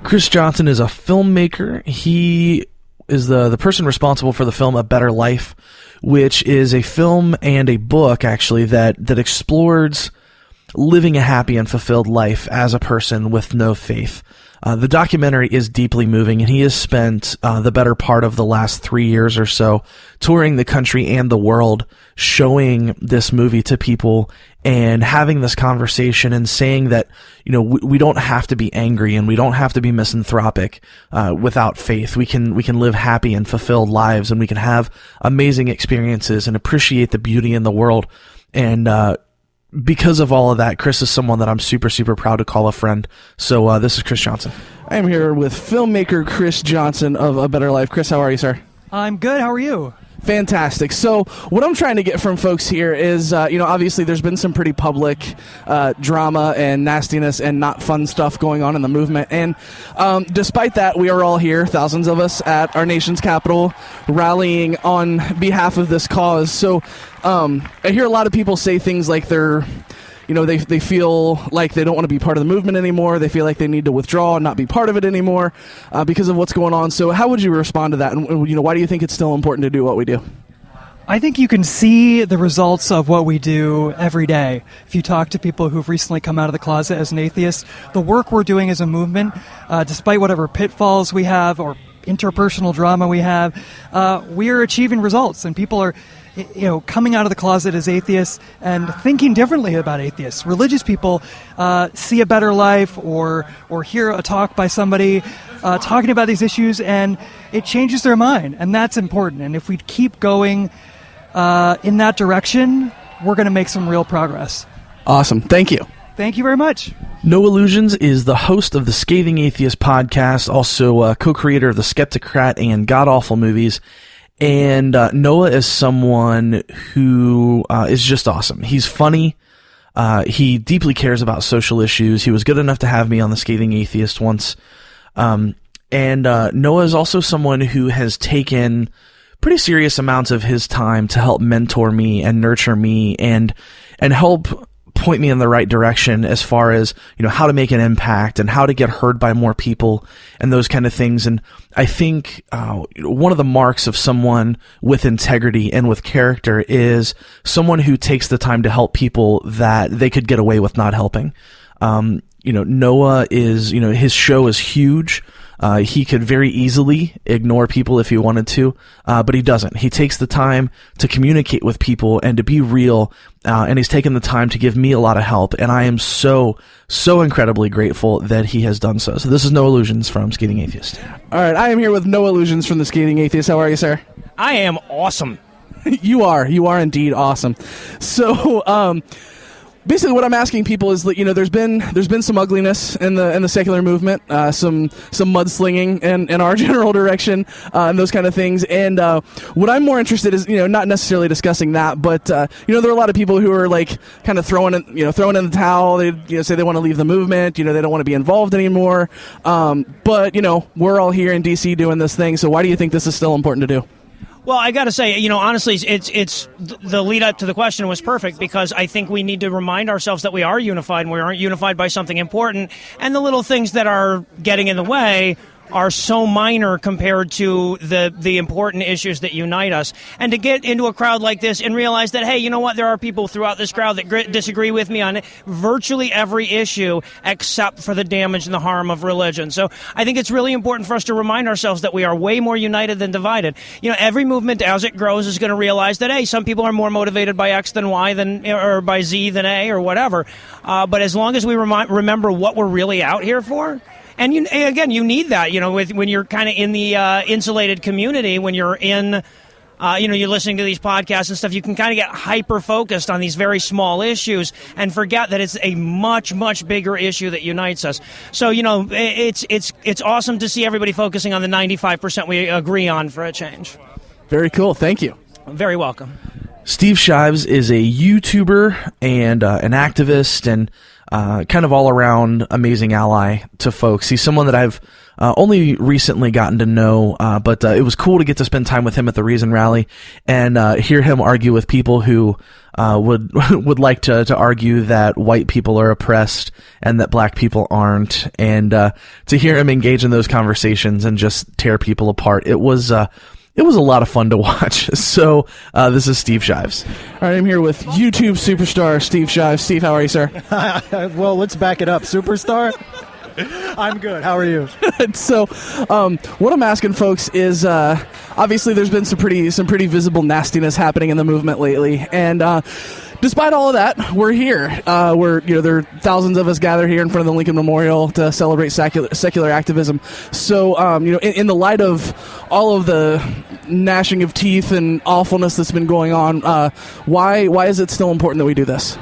Chris Johnson is a filmmaker. He is the person responsible for the film A Better Life, which is a film and a book, actually, that explores living a happy and fulfilled life as a person with no faith. The documentary is deeply moving, and he has spent the better part of the last 3 years or so touring the country and the world, showing this movie to people and having this conversation and saying that, we don't have to be angry and we don't have to be misanthropic without faith. We can live happy and fulfilled lives, and we can have amazing experiences and appreciate the beauty in the world. And because of all of that, Chris is someone that I'm super, super proud to call a friend. So this is Chris Johnson. I am here with filmmaker Chris Johnson of A Better Life. Chris, how are you, sir? I'm good. How are you? Fantastic. So what I'm trying to get from folks here is, obviously there's been some pretty public drama and nastiness and not fun stuff going on in the movement. And despite that, we are all here, thousands of us, at our nation's capital, rallying on behalf of this cause. So I hear a lot of people say things like they feel like they don't want to be part of the movement anymore. They feel like they need to withdraw and not be part of it anymore because of what's going on. So how would you respond to that? And why do you think it's still important to do what we do? I think you can see the results of what we do every day. If you talk to people who've recently come out of the closet as an atheist, the work we're doing as a movement, despite whatever pitfalls we have or interpersonal drama we have, we are achieving results, and people are coming out of the closet as atheists and thinking differently about atheists. Religious people see a better life or hear a talk by somebody talking about these issues, and it changes their mind, and that's important. And if we keep going in that direction, we're going to make some real progress. Awesome. Thank you. Thank you very much. No Illusions is the host of the Scathing Atheist podcast, also co-creator of the Skeptocrat and God Awful movies. And Noah is someone who is just awesome. He's funny. He deeply cares about social issues. He was good enough to have me on the Scathing Atheist once. And Noah is also someone who has taken pretty serious amounts of his time to help mentor me and nurture me and help point me in the right direction as far as, how to make an impact and how to get heard by more people and those kind of things. And I think one of the marks of someone with integrity and with character is someone who takes the time to help people that they could get away with not helping. Noah is, his show is huge. He could very easily ignore people if he wanted to, but he doesn't. He takes the time to communicate with people and to be real, and he's taken the time to give me a lot of help, and I am so, so incredibly grateful that he has done so. So this is No Illusions from Scathing Atheist. All right, I am here with No Illusions from the Scathing Atheist. How are you, sir? I am awesome. You are indeed awesome. So, Basically, what I'm asking people is that there's been some ugliness in the secular movement, some mudslinging in our general direction, and those kind of things. And what I'm more interested is not necessarily discussing that, but there are a lot of people who are like kind of throwing in the towel. They say they want to leave the movement. They don't want to be involved anymore. But we're all here in DC doing this thing. So why do you think this is still important to do? Well, I got to say, honestly, it's the lead up to the question was perfect, because I think we need to remind ourselves that we are unified, and we aren't unified by something important, and the little things that are getting in the way are so minor compared to the important issues that unite us. And to get into a crowd like this and realize that, hey, you know what, there are people throughout this crowd that disagree with me on virtually every issue except for the damage and the harm of religion. So I think it's really important for us to remind ourselves that we are way more united than divided. Every movement as it grows is going to realize that, hey, some people are more motivated by X than Y or by Z than A or whatever. But as long as we remember what we're really out here for. And you need that, when you're kind of in the insulated community, when you're in, you're listening to these podcasts and stuff, you can kind of get hyper-focused on these very small issues and forget that it's a much, much bigger issue that unites us. So, it's awesome to see everybody focusing on the 95% we agree on for a change. Very cool. Thank you. Very welcome. Steve Shives is a YouTuber and an activist and kind of all-around amazing ally to folks. He's someone that I've only recently gotten to know, but it was cool to get to spend time with him at the Reason Rally and hear him argue with people who would like to argue that white people are oppressed and that black people aren't, and to hear him engage in those conversations and just tear people apart. It was a lot of fun to watch. So this is Steve Shives. All right, I'm here with YouTube superstar Steve Shives. Steve, how are you, sir? Well, let's back it up. Superstar? I'm good. How are you? So what I'm asking folks is obviously there's been some pretty visible nastiness happening in the movement lately, and despite all of that, we're here. There are thousands of us gathered here in front of the Lincoln Memorial to celebrate secular activism. So, in the light of all of the gnashing of teeth and awfulness that's been going on, why is it still important that we do this?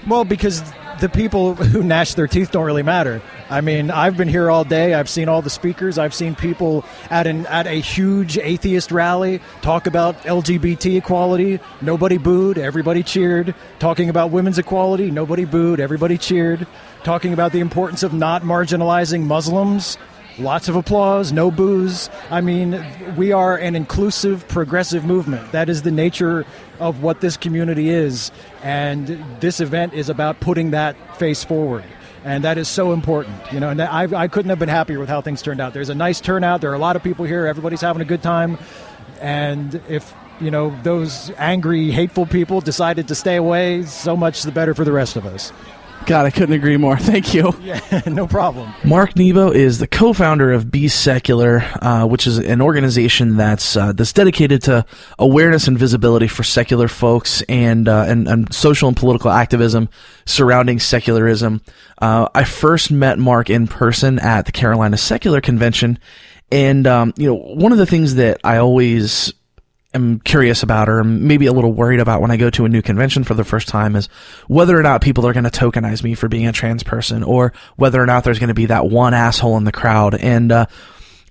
Well, because the people who gnash their teeth don't really matter. I mean, I've been here all day. I've seen all the speakers. I've seen people at a huge atheist rally talk about LGBT equality. Nobody booed. Everybody cheered. Talking about women's equality. Nobody booed. Everybody cheered. Talking about the importance of not marginalizing Muslims. Lots of applause, no boos. I mean, we are an inclusive, progressive movement. That is the nature of what this community is. And this event is about putting that face forward. And that is so important, and I couldn't have been happier with how things turned out. There's a nice turnout. There are a lot of people here. Everybody's having a good time. And if, those angry, hateful people decided to stay away, so much the better for the rest of us. God, I couldn't agree more. Thank you. Yeah, no problem. Mark Nemo is the co-founder of Be Secular, which is an organization that's dedicated to awareness and visibility for secular folks and social and political activism surrounding secularism. I first met Mark in person at the Carolina Secular Convention, and one of the things that I always am curious about, or maybe a little worried about when I go to a new convention for the first time, is whether or not people are going to tokenize me for being a trans person, or whether or not there's going to be that one asshole in the crowd. And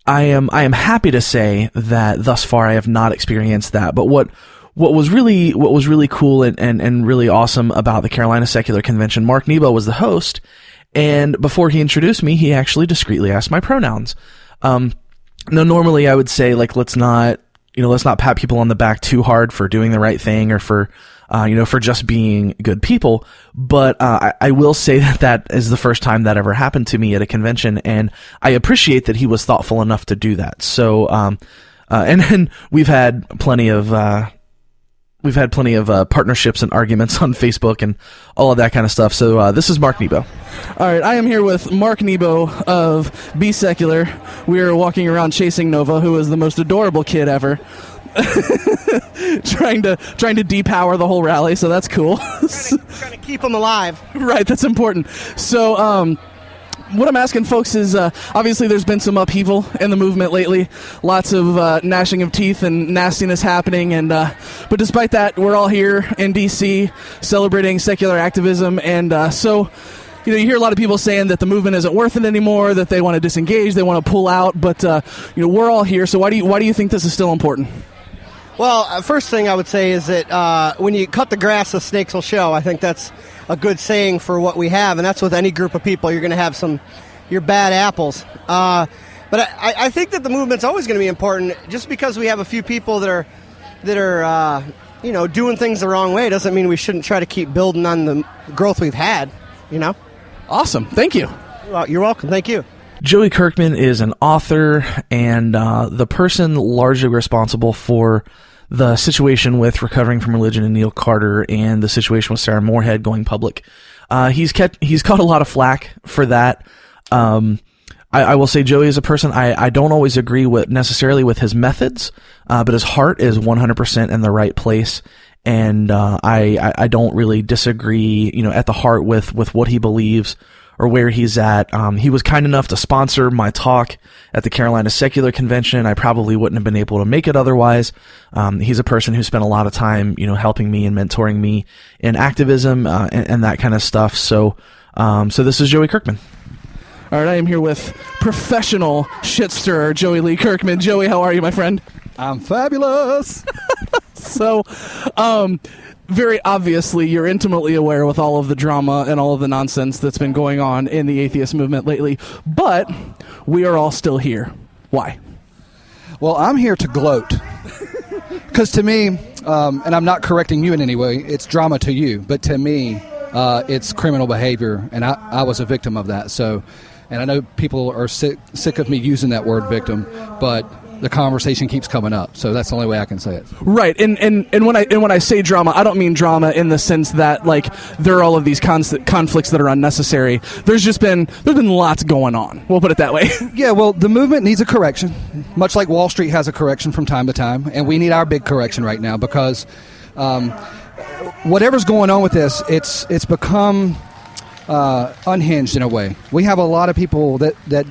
I am happy to say that thus far I have not experienced that. But what was really cool and really awesome about the Carolina Secular Convention, Mark Nemo was the host, and before he introduced me, he actually discreetly asked my pronouns. Now, normally I would say, like, let's not pat people on the back too hard for doing the right thing, or for just being good people. But I will say that is the first time that ever happened to me at a convention, and I appreciate that he was thoughtful enough to do that. So, and then we've had plenty of partnerships and arguments on Facebook and all of that kind of stuff. So this is Mark Nemo. All right, I am here with Mark Nemo of Be Secular. We are walking around chasing Nova, who is the most adorable kid ever, trying to depower the whole rally. So that's cool. Trying to keep him alive. Right, that's important. So what I'm asking folks is, obviously there's been some upheaval in the movement lately, lots of gnashing of teeth and nastiness happening, and but despite that, we're all here in D.C. celebrating secular activism, and so you hear a lot of people saying that the movement isn't worth it anymore, that they want to disengage, they want to pull out, but we're all here. So why do you think this is still important? Well, first thing I would say is that when you cut the grass, the snakes will show. I think that's a good saying for what we have, and that's with any group of people. You're going to have your bad apples. But I think that the movement's always going to be important. Just because we have a few people that are doing things the wrong way doesn't mean we shouldn't try to keep building on the growth we've had. Awesome. Thank you. Well, you're welcome. Thank you. Joey Kirkman is an author and the person largely responsible for the situation with Recovering from Religion and Neil Carter and the situation with Sarah Moorhead going public. He's caught a lot of flack for that. I will say Joey is a person I don't always agree with necessarily with his methods, but his heart is 100% in the right place. And I don't really disagree, at the heart with what he believes or where he's at. He was kind enough to sponsor my talk at the Carolina Secular Convention. I probably wouldn't have been able to make it otherwise. He's a person who spent a lot of time, helping me and mentoring me in activism and that kind of stuff. So this is Joey Kirkman. All right, I am here with professional shit stirrer Joey Lee Kirkman. Joey, how are you, my friend? I'm fabulous. So, very obviously, you're intimately aware with all of the drama and all of the nonsense that's been going on in the atheist movement lately, but we are all still here. Why? Well, I'm here to gloat. Because to me, and I'm not correcting you in any way, it's drama to you, but to me, it's criminal behavior, and I was a victim of that. So, and I know people are sick of me using that word victim, but the conversation keeps coming up, so that's the only way I can say it. Right, and when I say drama, I don't mean drama in the sense that there are all of these conflicts that are unnecessary. There's been lots going on. We'll put it that way. Yeah, well, the movement needs a correction, much like Wall Street has a correction from time to time, and we need our big correction right now because whatever's going on with this, it's become unhinged in a way. We have a lot of people that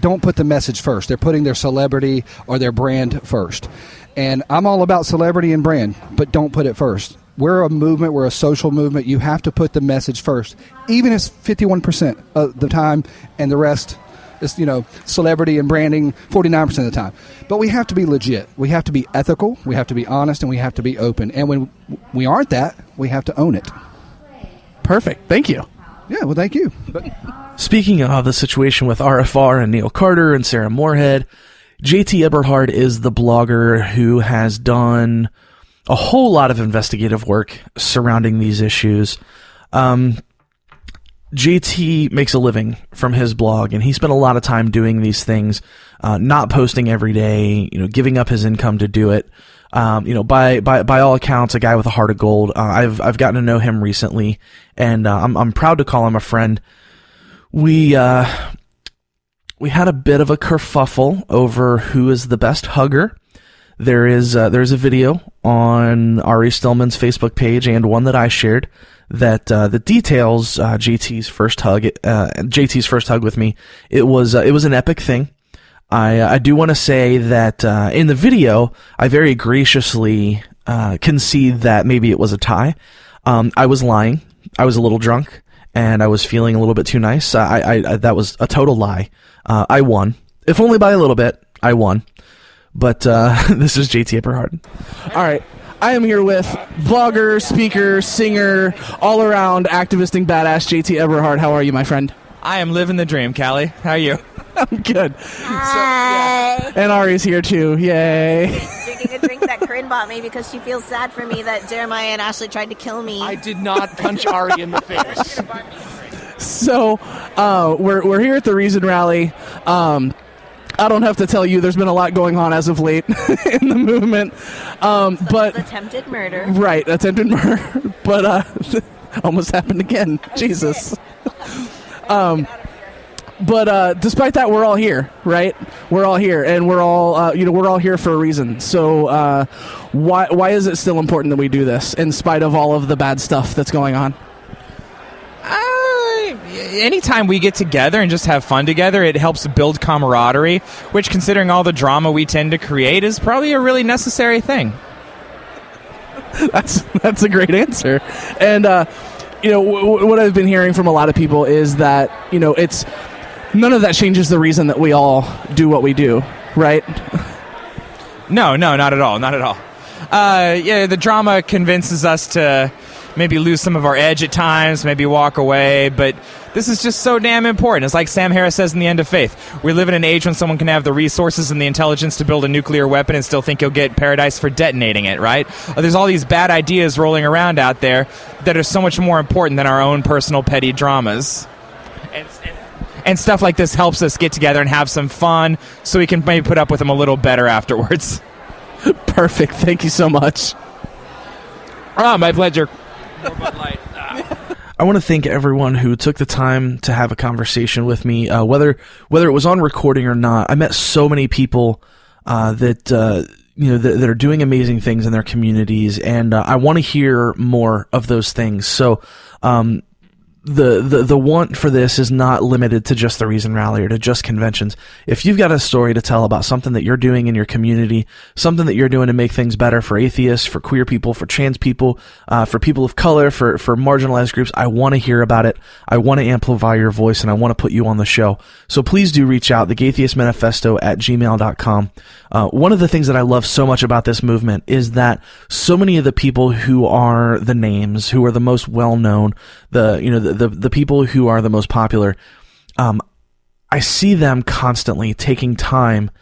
don't put the message first. They're putting their celebrity or their brand first. And I'm all about celebrity and brand, but don't put it first. We're a movement. We're a social movement. You have to put the message first, even if it's 51% of the time and the rest is, celebrity and branding 49% of the time. But we have to be legit. We have to be ethical. We have to be honest, and we have to be open. And when we aren't that, we have to own it. Perfect. Thank you. Yeah, well, thank you. Speaking of the situation with RFR and Neil Carter and Sarah Moorhead, JT Everhart is the blogger who has done a whole lot of investigative work surrounding these issues. JT makes a living from his blog, and he spent a lot of time doing these things, not posting every day, giving up his income to do it. By all accounts, a guy with a heart of gold. I've gotten to know him recently, and I'm proud to call him a friend. We had a bit of a kerfuffle over who is the best hugger. There's a video on Ari Stillman's Facebook page and one that I shared that details JT's first hug with me. It was an epic thing. I do want to say that in the video, I very graciously concede that maybe it was a tie. I was lying. I was a little drunk, and I was feeling a little bit too nice. That was a total lie. I won. If only by a little bit, I won. But this is JT Everhart. All right. I am here with blogger, speaker, singer, all-around activisting badass JT Everhart. How are you, my friend? I am living the dream, Callie. How are you? I'm good. Hi. And Ari's here too. Yay. Drinking a drink that Corinne bought me because she feels sad for me that Jeremiah and Ashley tried to kill me. I did not punch Ari in the face. So, we're here at the Reason Rally. I don't have to tell you there's been a lot going on as of late in the movement. But attempted murder. Right, attempted murder. But almost happened again. Jesus. But despite that, we're all here, right? We're all here, and we're all we're all here for a reason. So why is it still important that we do this in spite of all of the bad stuff that's going on? anytime we get together and just have fun together, it helps build camaraderie, which, considering all the drama we tend to create, is probably a really necessary thing. That's a great answer. And what I've been hearing from a lot of people is that it's none of that changes the reason that we all do what we do, right? No, not at all. Not at all. The drama convinces us to maybe lose some of our edge at times, maybe walk away, but this is just so damn important. It's like Sam Harris says in The End of Faith. We live in an age when someone can have the resources and the intelligence to build a nuclear weapon and still think he'll get paradise for detonating it, right? There's all these bad ideas rolling around out there that are so much more important than our own personal petty dramas. And stuff like this helps us get together and have some fun so we can maybe put up with them a little better afterwards. Perfect. Thank you so much. My pleasure. I want to thank everyone who took the time to have a conversation with me, whether it was on recording or not. I met so many people that are doing amazing things in their communities, and I want to hear more of those things. So the want for this is not limited to just the Reason Rally or to just conventions. If you've got a story to tell about something that you're doing in your community, something that you're doing to make things better for atheists, for queer people, for trans people, for people of color, for marginalized groups, I want to hear about it. I want to amplify your voice, and I want to put you on the show. So please do reach out, thegaytheistmanifesto@gmail.com. One of the things that I love so much about this movement is that so many of the people who are the names, who are the most well-known, the people who are the most popular, I see them constantly taking time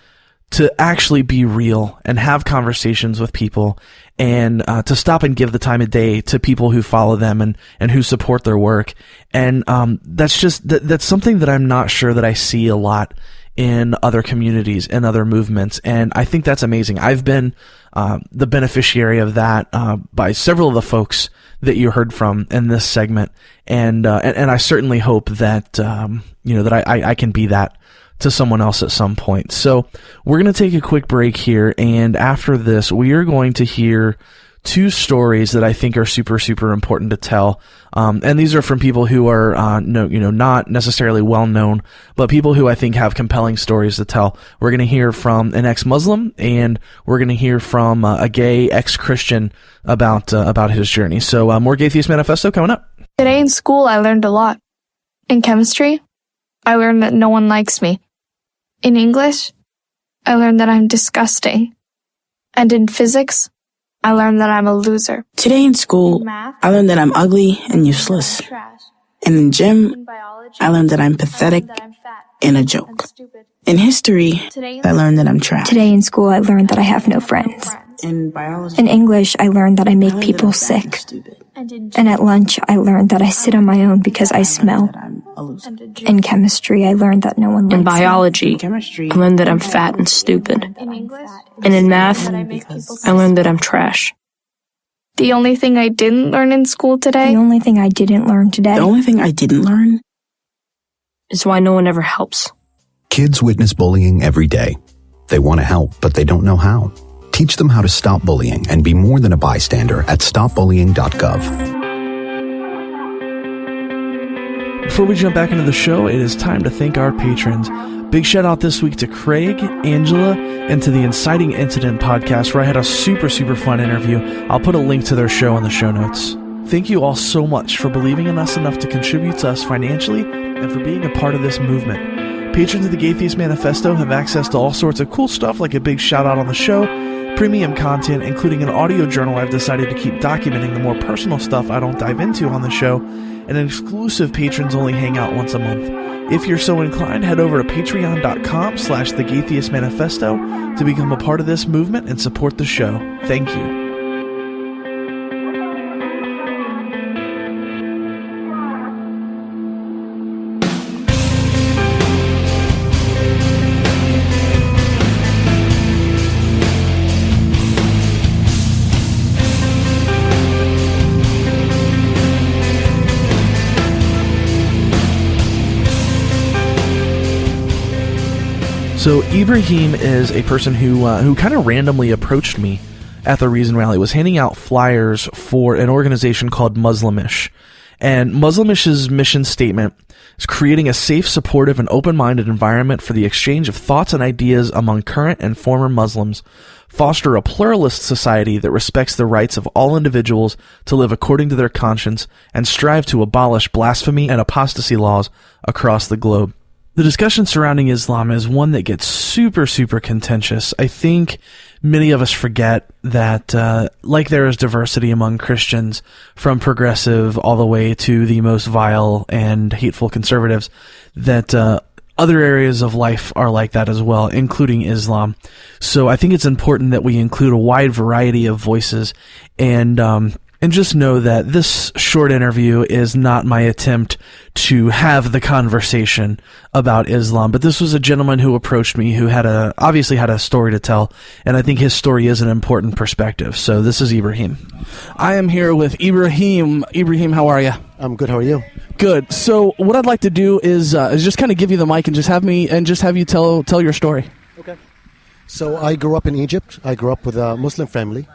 to actually be real and have conversations with people, and to stop and give the time of day to people who follow them and who support their work. And that's something that I'm not sure that I see a lot in other communities and other movements, and I think that's amazing. I've been the beneficiary of that by several of the folks that you heard from in this segment, and I certainly hope that that I can be that to someone else at some point. So we're going to take a quick break here, and after this, we are going to hear two stories that I think are super, super important to tell. And these are from people who are, not necessarily well known, but people who I think have compelling stories to tell. We're going to hear from an ex-Muslim, and we're going to hear from a gay ex-Christian about his journey. So more Gay Theist Manifesto coming up. Today in school, I learned a lot. In chemistry, I learned that no one likes me. In English, I learned that I'm disgusting. And in physics, I learned that I'm a loser. Today in school, I learned that I'm ugly and useless. And in gym, I learned that I'm pathetic and a joke. In history, I learned that I'm trash. Today in school, I learned that I have no friends. In biology, In English, I learned that I make people sick. And at lunch, I learned that I sit on my own because I smell. In chemistry, I learned that no one likes me. In biology, I learned that I'm fat and stupid. And in math, I learned that I'm trash. The only thing I didn't learn in school today? The only thing I didn't learn today? The only thing I didn't learn is why no one ever helps. Kids witness bullying every day. They want to help, but they don't know how. Teach them how to stop bullying and be more than a bystander at stopbullying.gov. Before we jump back into the show, it is time to thank our patrons. Big shout out this week to Craig, Angela, and to the Inciting Incident podcast, where I had a super, super fun interview. I'll put a link to their show in the show notes. Thank you all so much for believing in us enough to contribute to us financially and for being a part of this movement. Patrons of the Gay Theist Manifesto have access to all sorts of cool stuff, like a big shout out on the show, premium content, including an audio journal I've decided to keep documenting the more personal stuff I don't dive into on the show, and an exclusive patrons-only hangout once a month. If you're so inclined, head over to patreon.com/thegaytheistmanifesto to become a part of this movement and support the show. Thank you. So Ibrahim is a person who kind of randomly approached me at the Reason Rally, was handing out flyers for an organization called Muslimish. And Muslimish's mission statement is creating a safe, supportive, and open-minded environment for the exchange of thoughts and ideas among current and former Muslims, foster a pluralist society that respects the rights of all individuals to live according to their conscience, and strive to abolish blasphemy and apostasy laws across the globe. The discussion surrounding Islam is one that gets super, super contentious. I think many of us forget that, like there is diversity among Christians, from progressive all the way to the most vile and hateful conservatives, that other areas of life are like that as well, including Islam. So I think it's important that we include a wide variety of voices, and just know that this short interview is not my attempt to have the conversation about Islam, but this was a gentleman who approached me who obviously had a story to tell, and I think his story is an important perspective. So this is Ibrahim. I am here with Ibrahim. Ibrahim, how are you? I'm good. How are you? Good. So what I'd like to do is just kind of give you the mic and just have you tell your story. Okay. So I grew up in Egypt. I grew up with a Muslim family.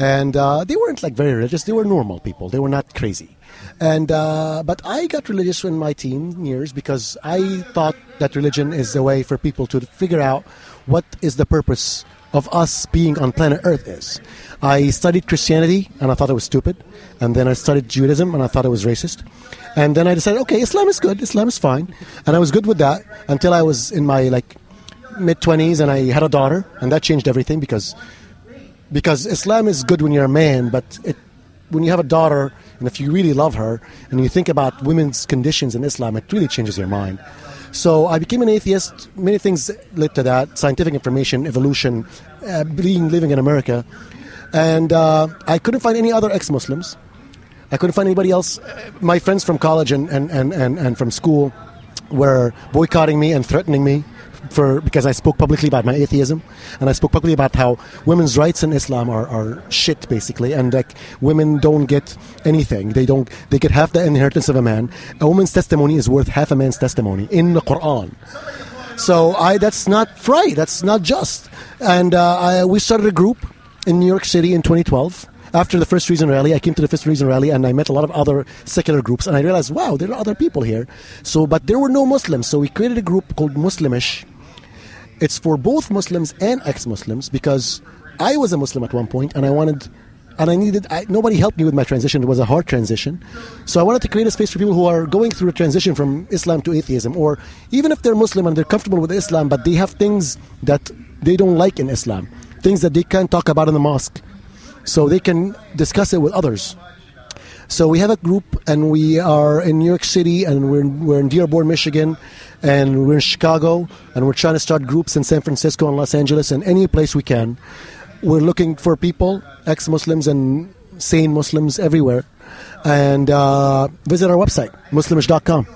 And they weren't like very religious. They were normal people. They were not crazy. And but I got religious in my teen years because I thought that religion is a way for people to figure out what is the purpose of us being on planet Earth is. I studied Christianity and I thought it was stupid. And then I studied Judaism and I thought it was racist. And then I decided, okay, Islam is good. Islam is fine. And I was good with that until I was in my mid-20s and I had a daughter. And that changed everything because Islam is good when you're a man, but when you have a daughter, and if you really love her, and you think about women's conditions in Islam, it really changes your mind. So I became an atheist. Many things led to that: scientific information, evolution, living in America. And I couldn't find any other ex-Muslims. I couldn't find anybody else. My friends from college and from school were boycotting me and threatening me because I spoke publicly about my atheism, and I spoke publicly about how women's rights in Islam are shit, basically, and women don't get anything. They get half the inheritance of a man. A woman's testimony is worth half a man's testimony in the Quran. So that's not right. That's not just. And we started a group in New York City in 2012. After the First Reason Rally, I came to the First Reason Rally and I met a lot of other secular groups, and I realized, wow, there are other people here. But there were no Muslims, so we created a group called Muslimish. It's for both Muslims and ex-Muslims, because I was a Muslim at one point, and nobody helped me with my transition. It was a hard transition. So I wanted to create a space for people who are going through a transition from Islam to atheism, or even if they're Muslim and they're comfortable with Islam, but they have things that they don't like in Islam, things that they can't talk about in the mosque, so they can discuss it with others. So we have a group, and we are in New York City, and we're in Dearborn, Michigan, and we're in Chicago, and we're trying to start groups in San Francisco and Los Angeles and any place we can. We're looking for people, ex-Muslims and sane Muslims everywhere, and visit our website, muslimish.com.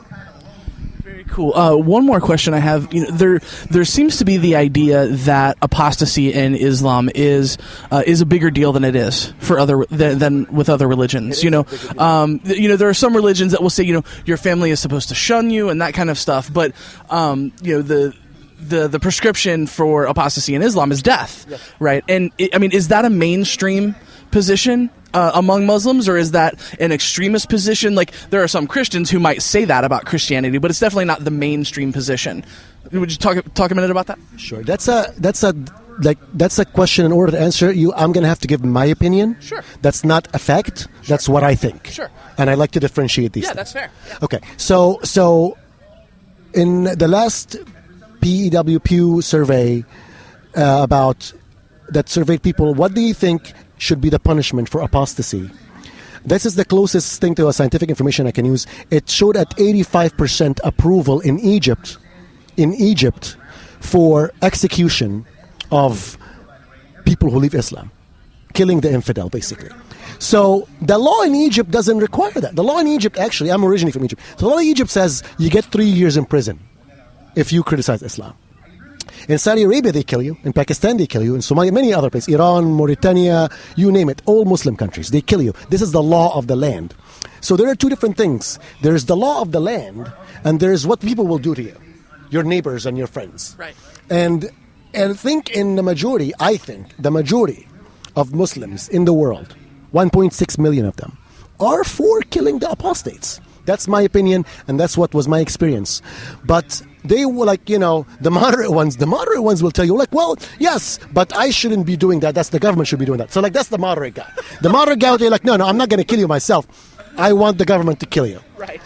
Cool. One more question I have. There seems to be the idea that apostasy in Islam is a bigger deal than it is for than with other religions. There are some religions that will say, your family is supposed to shun you and that kind of stuff. But the prescription for apostasy in Islam is death, right? And is that a mainstream position among Muslims, or is that an extremist position? Like, there are some Christians who might say that about Christianity, but it's definitely not the mainstream position. Would you talk a minute about that? Sure. That's a question. In order to answer you, I'm going to have to give my opinion. Sure. That's not a fact. Sure. That's what I think. Sure. And I like to differentiate these things. That's fair. Yeah. Okay. So in the last Pew survey that surveyed people, what do you think should be the punishment for apostasy? This is the closest thing to a scientific information I can use. It showed at 85% approval in Egypt for execution of people who leave Islam, killing the infidel, basically. So the law in Egypt doesn't require that. The law in Egypt, actually, I'm originally from Egypt. The law in Egypt says you get 3 years in prison if you criticize Islam. In Saudi Arabia, they kill you. In Pakistan, they kill you. In Somalia, many other places, Iran, Mauritania, you name it, all Muslim countries, they kill you. This is the law of the land. So there are two different things. There's the law of the land, and there's what people will do to you, your neighbors and your friends. Right. And I think the majority of Muslims in the world, 1.6 million of them, are for killing the apostates. That's my opinion, and that's what was my experience. But they were like, the moderate ones will tell you, like, well, yes, but I shouldn't be doing that. That's the government should be doing that. So, like, that's the moderate guy. The moderate guy will tell you, like, no, I'm not going to kill you myself. I want the government to kill you. Right.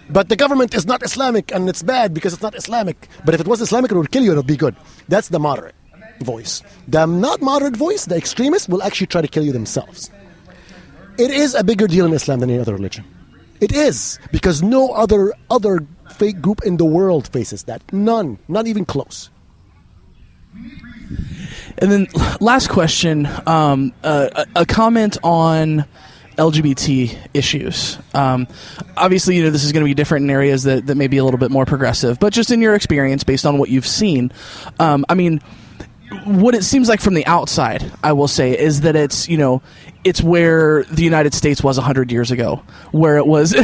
But the government is not Islamic, and it's bad because it's not Islamic. But if it was Islamic, it would kill you, and it would be good. That's the moderate voice. The not moderate voice, the extremists, will actually try to kill you themselves. It is a bigger deal in Islam than any other religion. It is, because no other fake group in the world faces that. None. Not even close. And then last question, a comment on LGBT issues. Obviously, this is going to be different in areas that may be a little bit more progressive, but just in your experience, based on what you've seen, what it seems like from the outside, I will say, is that it's where the United States was 100 years ago, where it was, I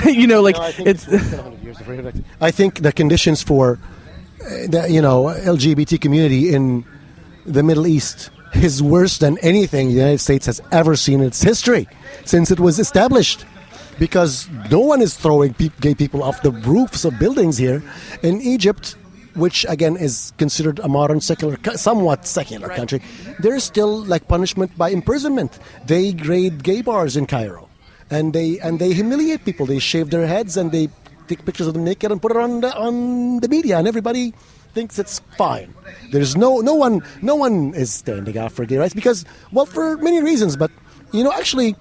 think the conditions for the LGBT community in the Middle East is worse than anything the United States has ever seen in its history since it was established, because no one is throwing gay people off the roofs of buildings here in Egypt, which again is considered a modern somewhat secular country. There's still like punishment by imprisonment. They raid gay bars in Cairo, and they humiliate people. They shave their heads and they take pictures of them naked and put it on the media, and everybody thinks it's fine. There's no one is standing up for gay rights because, well, for many reasons. But actually,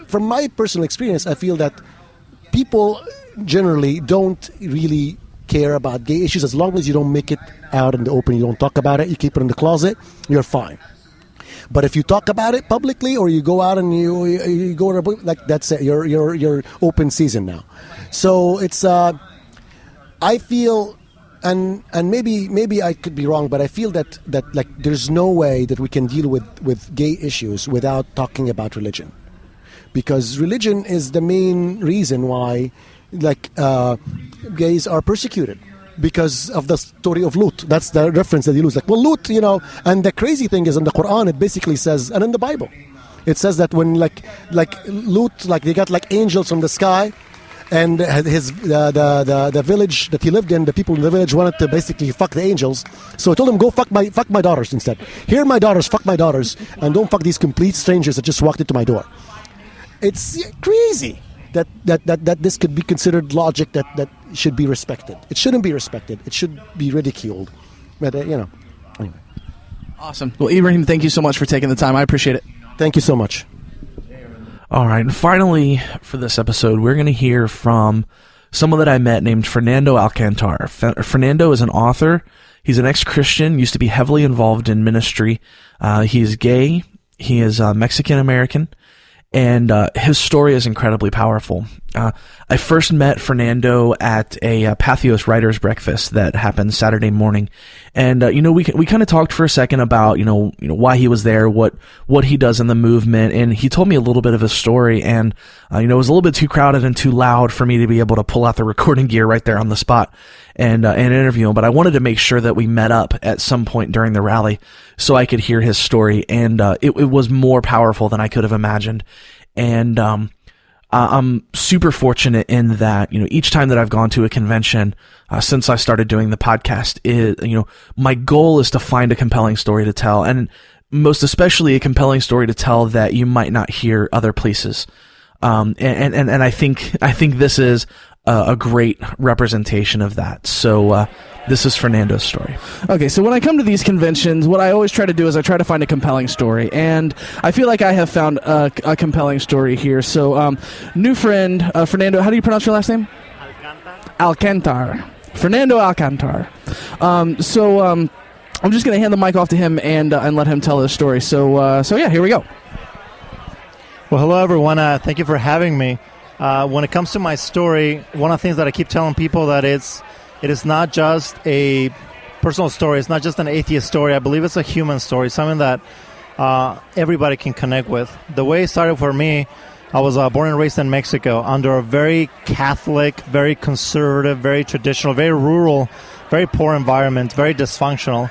from my personal experience, I feel that people generally don't really care about gay issues. As long as you don't make it out in the open, you don't talk about it, you keep it in the closet, you're fine. But if you talk about it publicly, or you go out and you go to like, that's it, you're open season now. So it's I feel, and maybe I could be wrong, but I feel that like there's no way that we can deal with gay issues without talking about religion, because religion is the main reason why gays are persecuted, because of the story of Lut. That's the reference that you use. Like, well, Lut, and the crazy thing is in the Quran, it basically says, and in the Bible, it says that when like Lut, they got like angels from the sky, and the village that he lived in, the people in the village wanted to basically fuck the angels. So I told them, go fuck my daughters instead. Here are my daughters, fuck my daughters, and don't fuck these complete strangers that just walked into my door. It's crazy that this could be considered logic that should be respected. It shouldn't be respected. It should be ridiculed. But anyway. Awesome. Well, Ibrahim, thank you so much for taking the time. I appreciate it. Thank you so much. All right, and finally, for this episode, we're going to hear from someone that I met named Fernando Alcantar. Fernando is an author. He's an ex-Christian, used to be heavily involved in ministry. He's gay. He is Mexican-American. And his story is incredibly powerful. I first met Fernando at a Pathos Writers Breakfast that happened Saturday morning, and we kind of talked for a second about why he was there, what he does in the movement, and he told me a little bit of his story. And it was a little bit too crowded and too loud for me to be able to pull out the recording gear right there on the spot and interview him. But I wanted to make sure that we met up at some point during the rally so I could hear his story, and it was more powerful than I could have imagined. And I'm super fortunate in that, each time that I've gone to a convention since I started doing the podcast, my goal is to find a compelling story to tell, and most especially a compelling story to tell that you might not hear other places. And I think this is a great representation of that. So this is Fernando's story. Okay, so when I come to these conventions, what I always try to do is I try to find a compelling story, and I feel like I have found a compelling story here. So, new friend, Fernando, how do you pronounce your last name? Alcantar. Fernando Alcantar. So I'm just going to hand the mic off to him and let him tell his story. So yeah, here we go. Well, hello, everyone. Thank you for having me. When it comes to my story, one of the things that I keep telling people that it is not just a personal story. It's not just an atheist story. I believe it's a human story, something that everybody can connect with. The way it started for me, I was born and raised in Mexico under a very Catholic, very conservative, very traditional, very rural, very poor environment, very dysfunctional.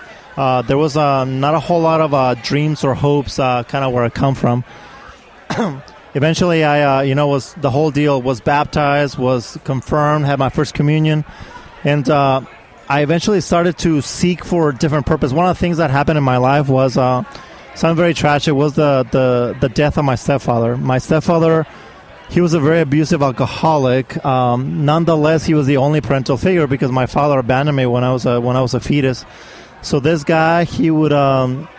There was not a whole lot of dreams or hopes kind of where I come from. Eventually, I was the whole deal. Was baptized, was confirmed, had my first communion, and I eventually started to seek for a different purpose. One of the things that happened in my life was something very tragic. Was the death of my stepfather. My stepfather, he was a very abusive alcoholic. Nonetheless, he was the only parental figure because my father abandoned me when I was a fetus. So this guy, he would,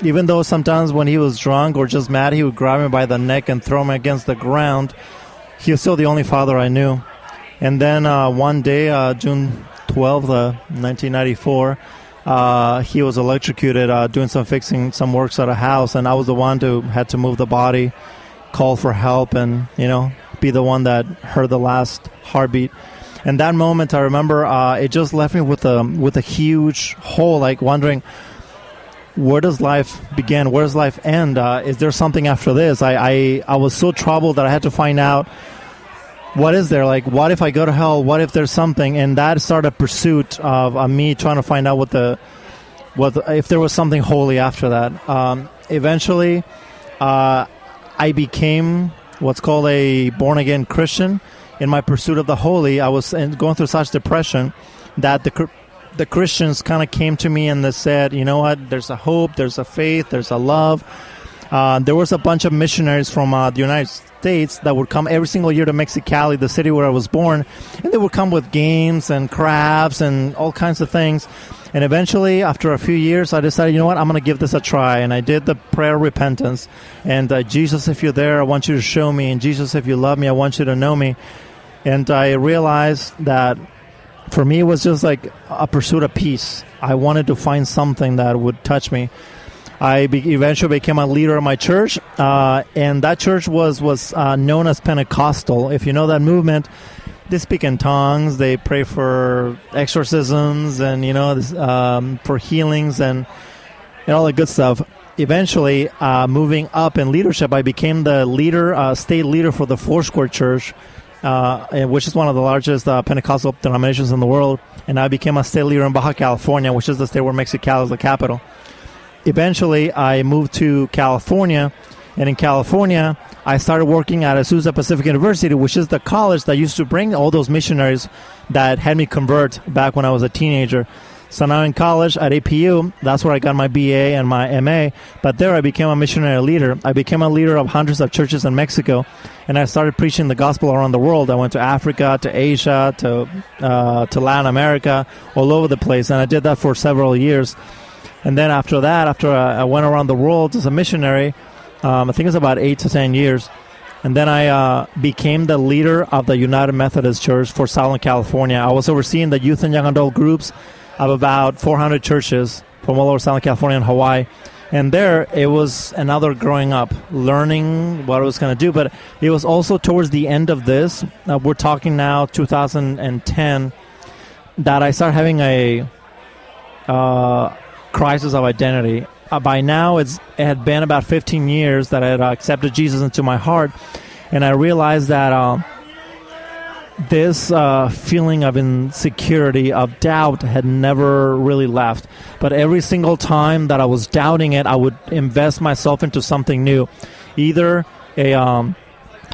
even though sometimes when he was drunk or just mad, he would grab me by the neck and throw me against the ground. He was still the only father I knew. And then one day, June 12th, 1994, he was electrocuted doing fixing some works at a house, and I was the one who had to move the body, call for help, and be the one that heard the last heartbeat. And that moment, I remember, it just left me with a huge hole, like wondering, where does life begin? Where does life end? Is there something after this? I was so troubled that I had to find out, what is there? Like, what if I go to hell? What if there's something? And that started a pursuit of me trying to find out if there was something holy after that. Eventually, I became what's called a born-again Christian. In my pursuit of the holy, I was going through such depression that the Christians kind of came to me and they said, you know what, there's a hope, there's a faith, there's a love. There was a bunch of missionaries from the United States that would come every single year to Mexicali, the city where I was born, and they would come with games and crafts and all kinds of things. And eventually, after a few years, I decided, you know what, I'm going to give this a try. And I did the prayer of repentance. And Jesus, if you're there, I want you to show me. And Jesus, if you love me, I want you to know me. And I realized that for me, it was just like a pursuit of peace. I wanted to find something that would touch me. I eventually became a leader of my church. And that church was known as Pentecostal. If you know that movement, they speak in tongues, they pray for exorcisms and, for healings and all that good stuff. Eventually, moving up in leadership, I became the state leader for the Foursquare Church, which is one of the largest Pentecostal denominations in the world. And I became a state leader in Baja California, which is the state where Mexicali is the capital. Eventually, I moved to California. And in California, I started working at Azusa Pacific University, which is the college that used to bring all those missionaries that had me convert back when I was a teenager. So now in college at APU, that's where I got my BA and my MA. But there I became a missionary leader. I became a leader of hundreds of churches in Mexico. And I started preaching the gospel around the world. I went to Africa, to Asia, to Latin America, all over the place. And I did that for several years. And then after that, after I went around the world as a missionary, I think it was about 8 to 10 years. And then I became the leader of the United Methodist Church for Southern California. I was overseeing the youth and young adult groups of about 400 churches from all over Southern California and Hawaii. And there, it was another growing up, learning what I was going to do. But it was also towards the end of this, we're talking now 2010, that I started having a crisis of identity. By now, it had been about 15 years that I had accepted Jesus into my heart, and I realized that this feeling of insecurity, of doubt, had never really left. But every single time that I was doubting it, I would invest myself into something new, either a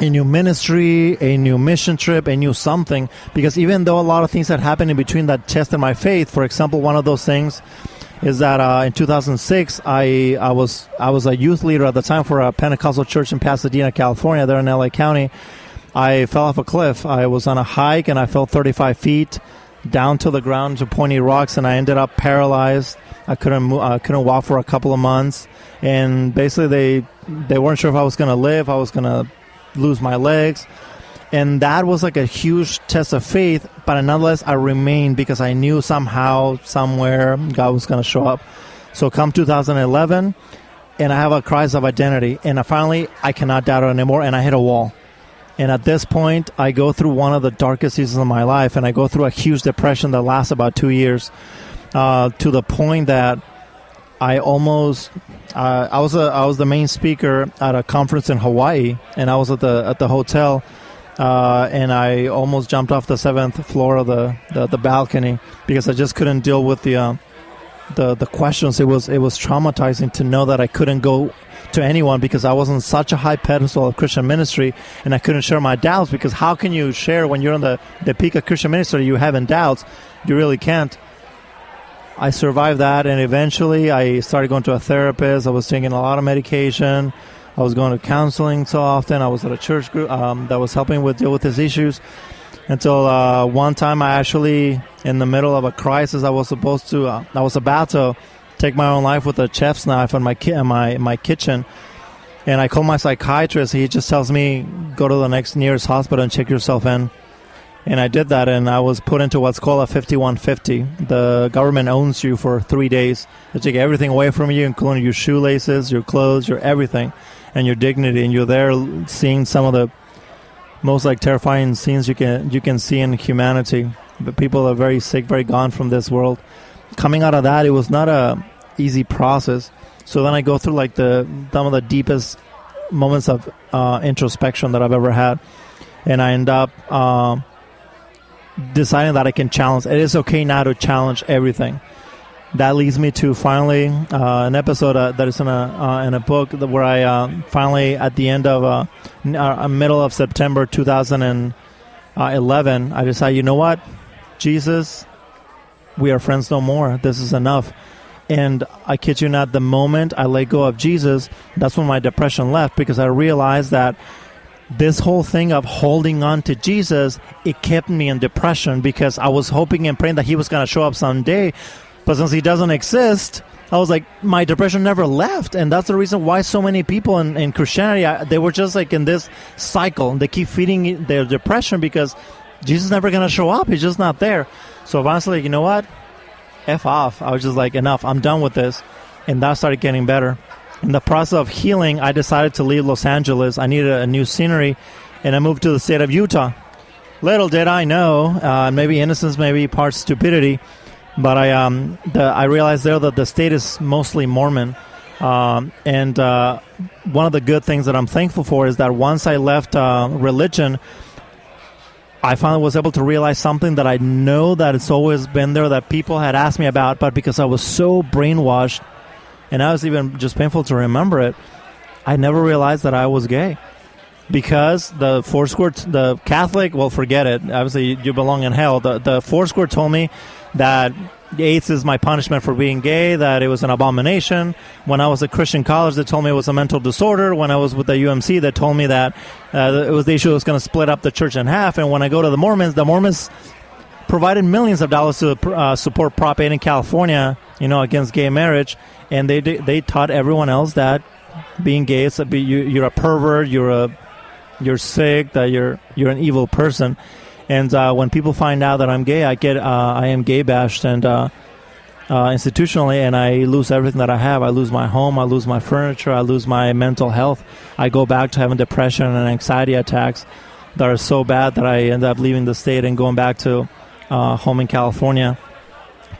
new ministry, a new mission trip, a new something. Because even though a lot of things had happened in between that tested my faith, for example, one of those things is that in 2006, I was a youth leader at the time for a Pentecostal church in Pasadena, California, there in LA County. I fell off a cliff. I was on a hike, and I fell 35 feet down to the ground to pointy rocks, and I ended up paralyzed. I couldn't walk for a couple of months, and basically they weren't sure if I was going to live, I was going to lose my legs. And that was like a huge test of faith, but nonetheless, I remained because I knew somehow, somewhere, God was going to show up. So come 2011, and I have a crisis of identity, and I cannot doubt it anymore, and I hit a wall. And at this point, I go through one of the darkest seasons of my life, and I go through a huge depression that lasts about 2 years, to the point that I almost I was the main speaker at a conference in Hawaii, and I was at the hotel. And I almost jumped off the 7th floor of the balcony because I just couldn't deal with the questions. It was traumatizing to know that I couldn't go to anyone because I was on such a high pedestal of Christian ministry, and I couldn't share my doubts, because how can you share when you're on the peak of Christian ministry? You having doubts. You really can't. I survived that, and eventually I started going to a therapist. I was taking a lot of medication. I was going to counseling so often. I was at a church group that was helping deal with these issues. Until one time, I actually, in the middle of a crisis, I was about to take my own life with a chef's knife in my kitchen. And I called my psychiatrist. He just tells me, go to the nearest hospital and check yourself in. And I did that, and I was put into what's called a 5150. The government owns you for 3 days. They take everything away from you, including your shoelaces, your clothes, your everything, and your dignity. And you're there seeing some of the most terrifying scenes you can see in humanity. The people are very sick, very gone from this world. Coming out of that, it was not a easy process. So then I go through some of the deepest moments of introspection that I've ever had, and I end up deciding that I can challenge. It is okay now to challenge everything. That leads me to finally an episode that is in a book where I finally, at the end of middle of September 2011, I decided, you know what, Jesus, we are friends no more. This is enough. And I kid you not, the moment I let go of Jesus, that's when my depression left, because I realized that this whole thing of holding on to Jesus, it kept me in depression, because I was hoping and praying that he was going to show up someday. But since he doesn't exist, I was like, my depression never left. And that's the reason why so many people in Christianity, they were just in this cycle. And they keep feeding their depression because Jesus is never going to show up. He's just not there. So eventually, you know what? F off. I was just enough. I'm done with this. And that started getting better. In the process of healing, I decided to leave Los Angeles. I needed a new scenery, and I moved to the state of Utah. Little did I know, maybe innocence, maybe part stupidity, but I realized there that the state is mostly Mormon. And one of the good things that I'm thankful for is that once I left religion, I finally was able to realize something that I know that it's always been there, that people had asked me about, but because I was so brainwashed, and now it's even just painful to remember it, I never realized that I was gay. Because the Catholic, well, forget it. Obviously, you belong in hell. The Foursquare told me that AIDS is my punishment for being gay, that it was an abomination. When I was at Christian college, they told me it was a mental disorder. When I was with the UMC, they told me that it was the issue was going to split up the church in half. And when I go to the Mormons provided millions of dollars to support Prop 8 in California, against gay marriage. And they taught everyone else that being gay is you're a pervert, you're sick, that you're an evil person. And when people find out that I'm gay, I am gay bashed and institutionally, and I lose everything that I have. I lose my home, I lose my furniture, I lose my mental health. I go back to having depression and anxiety attacks that are so bad that I end up leaving the state and going back to home in California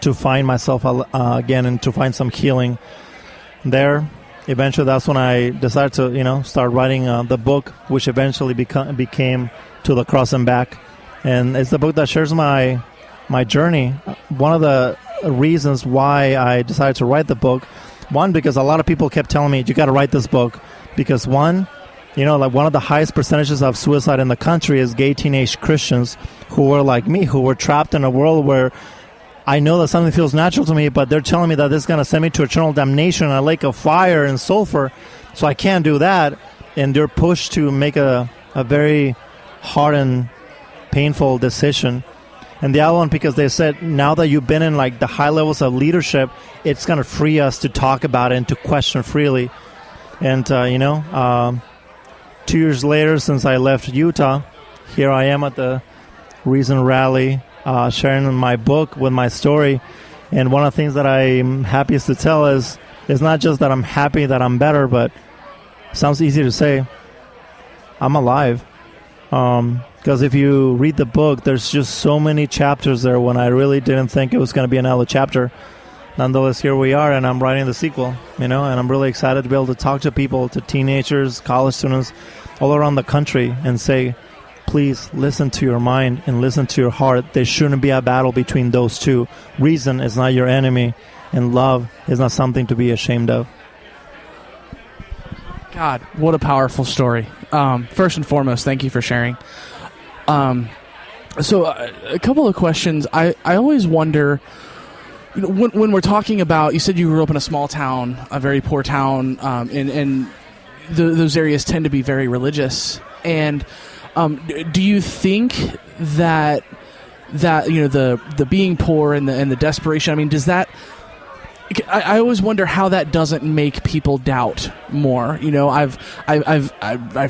to find myself again and to find some healing there. Eventually, that's when I decided to, start writing the book, which eventually became To the Cross and Back. And it's the book that shares my journey. One of the reasons why I decided to write the book, one, because a lot of people kept telling me, you got to write this book. Because one of the highest percentages of suicide in the country is gay teenage Christians who were like me, who were trapped in a world where I know that something feels natural to me, but they're telling me that this is going to send me to eternal damnation in a lake of fire and sulfur, so I can't do that. And they're pushed to make a very hard and painful decision. And the other one, because they said, now that you've been in the high levels of leadership, it's going to free us to talk about it and to question freely. And, 2 years later, since I left Utah, here I am at the Reason Rally, sharing my book with my story. And one of the things that I'm happiest to tell is not just that I'm happy that I'm better, but it sounds easy to say, I'm alive. Because if you read the book, there's just so many chapters there when I really didn't think it was going to be another chapter. Nonetheless, here we are, and I'm writing the sequel, and I'm really excited to be able to talk to people, to teenagers, college students, all around the country, and say, please listen to your mind and listen to your heart. There shouldn't be a battle between those two. Reason is not your enemy, and love is not something to be ashamed of. God, what a powerful story. First and foremost, thank you for sharing. So a couple of questions. I always wonder, when we're talking about, you said you grew up in a small town, a very poor town, and those areas tend to be very religious. And do you think that the being poor and the desperation, I mean, does that, I always wonder how that doesn't make people doubt more. I've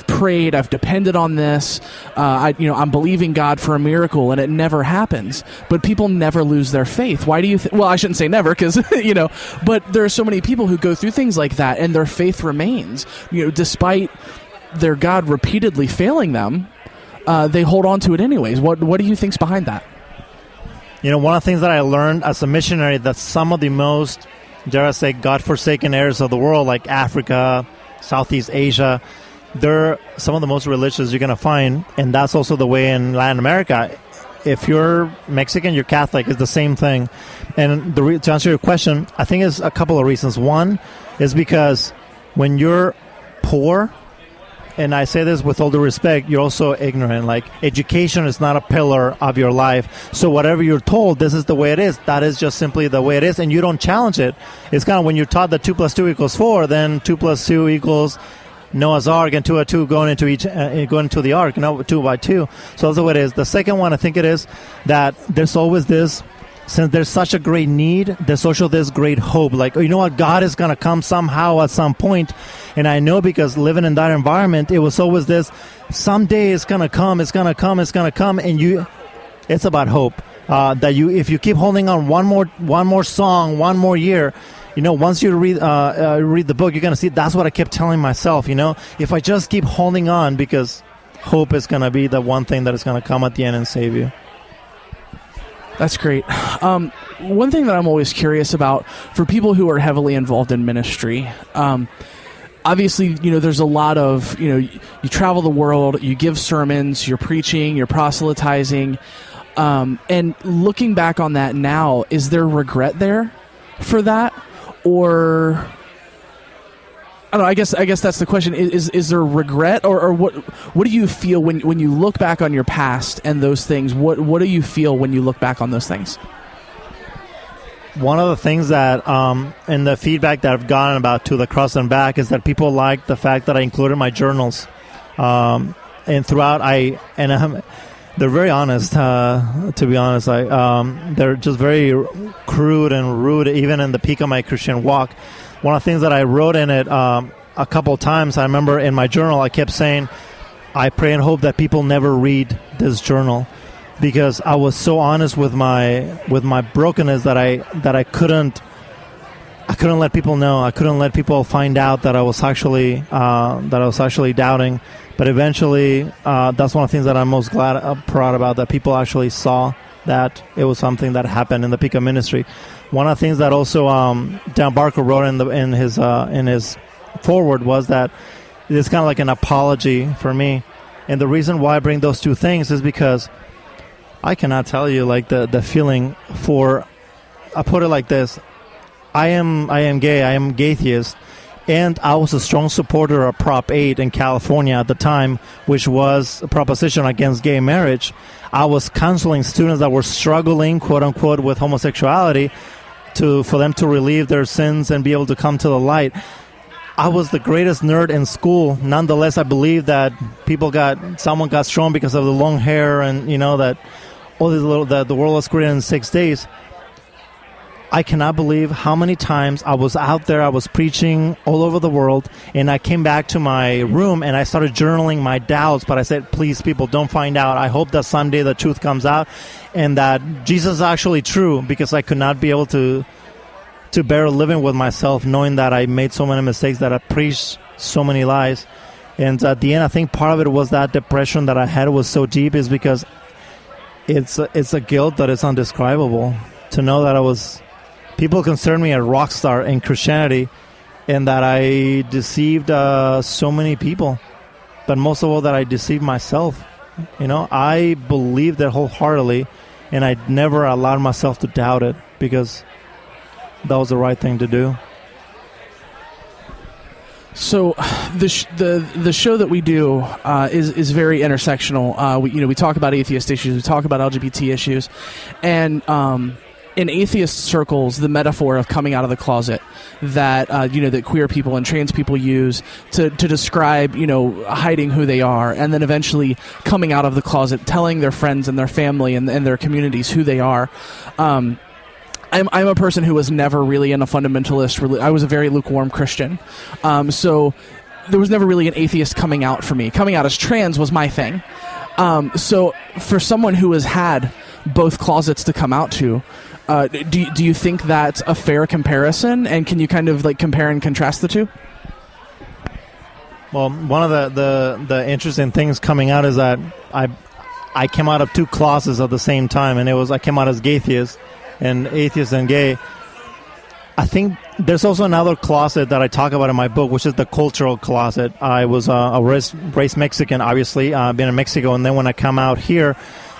prayed, I've depended on this. I'm believing God for a miracle, and it never happens. But people never lose their faith. Why do you? Well, I shouldn't say never, because But there are so many people who go through things like that, and their faith remains. Despite their God repeatedly failing them, they hold on to it anyways. What do you think's behind that? One of the things that I learned as a missionary, that some of the most, dare I say, God-forsaken areas of the world, like Africa, Southeast Asia, they're some of the most religious you're going to find. And that's also the way in Latin America. If you're Mexican, you're Catholic. It's the same thing. And to answer your question, I think it's a couple of reasons. One is because when you're poor, and I say this with all due respect, you're also ignorant. Like, education is not a pillar of your life. So whatever you're told, this is the way it is. That is just simply the way it is, and you don't challenge it. It's kind of when you're taught that 2 + 2 = 4, then 2 + 2 = Noah's Ark, and 2 + 2 going into the Ark, 2 by 2. So that's the way it is. The second one, I think it is that there's always this, since there's such a great need, there's also this great hope. Like, you know what, God is going to come somehow at some point. And I know, because living in that environment, it was always this, someday it's going to come, it's going to come, it's going to come. And it's about hope. If you keep holding on one more song, one more year, once you read the book, you're going to see that's what I kept telling myself, if I just keep holding on, because hope is going to be the one thing that is going to come at the end and save you. That's great. One thing that I'm always curious about for people who are heavily involved in ministry, obviously, there's a lot of, you travel the world, you give sermons, you're preaching, you're proselytizing, and looking back on that now, is there regret there for that? Or, I don't know, I guess that's the question. Is there regret, or what do you feel when you look back on your past and those things? What do you feel when you look back on those things? One of the things that, and the feedback that I've gotten about To the Cross and Back, is that people like the fact that I included my journals. And throughout, they're very honest, to be honest. They're just very crude and rude, even in the peak of my Christian walk. One of the things that I wrote in it a couple times, I remember in my journal, I kept saying, I pray and hope that people never read this journal, because I was so honest with my brokenness that I couldn't let people know. I couldn't let people find out that I was actually doubting. But eventually, that's one of the things that I'm most proud about, that people actually saw that it was something that happened in the peak of ministry. One of the things that also Dan Barker wrote in his foreword was that it's kind of like an apology for me. And the reason why I bring those two things is because I cannot tell you, like, the feeling for, I put it like this, I am gay, I am gaytheist, and I was a strong supporter of Prop 8 in California at the time, which was a proposition against gay marriage. I was counseling students that were struggling, quote unquote, with homosexuality, for them to relieve their sins and be able to come to the light. I was the greatest nerd in school. Nonetheless, I believe that someone got strong because of the long hair, and that the world was created in 6 days. I cannot believe how many times I was out there, I was preaching all over the world, and I came back to my room and I started journaling my doubts, but I said, please, people, don't find out. I hope that someday the truth comes out and that Jesus is actually true, because I could not be able to bear living with myself, knowing that I made so many mistakes, that I preached so many lies. And at the end, I think part of it was that depression that I had was so deep, is because it's a guilt that is indescribable. To know that people consider me a rock star in Christianity, and that I deceived so many people, but most of all that I deceived myself. I believed it wholeheartedly, and I never allowed myself to doubt it, because that was the right thing to do. So, the show that we do is very intersectional. We talk about atheist issues, we talk about LGBT issues, and in atheist circles, the metaphor of coming out of the closet that that queer people and trans people use to describe hiding who they are, and then eventually coming out of the closet, telling their friends and their family and their communities who they are. I'm a person who was never really in a fundamentalist. I was a very lukewarm Christian, so there was never really an atheist coming out for me. Coming out as trans was my thing. So for someone who has had both closets to come out to, do you think that's a fair comparison? And can you kind of compare and contrast the two? Well, one of the interesting things coming out is that I came out of two closets at the same time, and I came out as gaytheist and atheist and gay. I think there's also another closet that I talk about in my book, which is the cultural closet. I was raised Mexican, obviously, been in Mexico, and then when I come out here,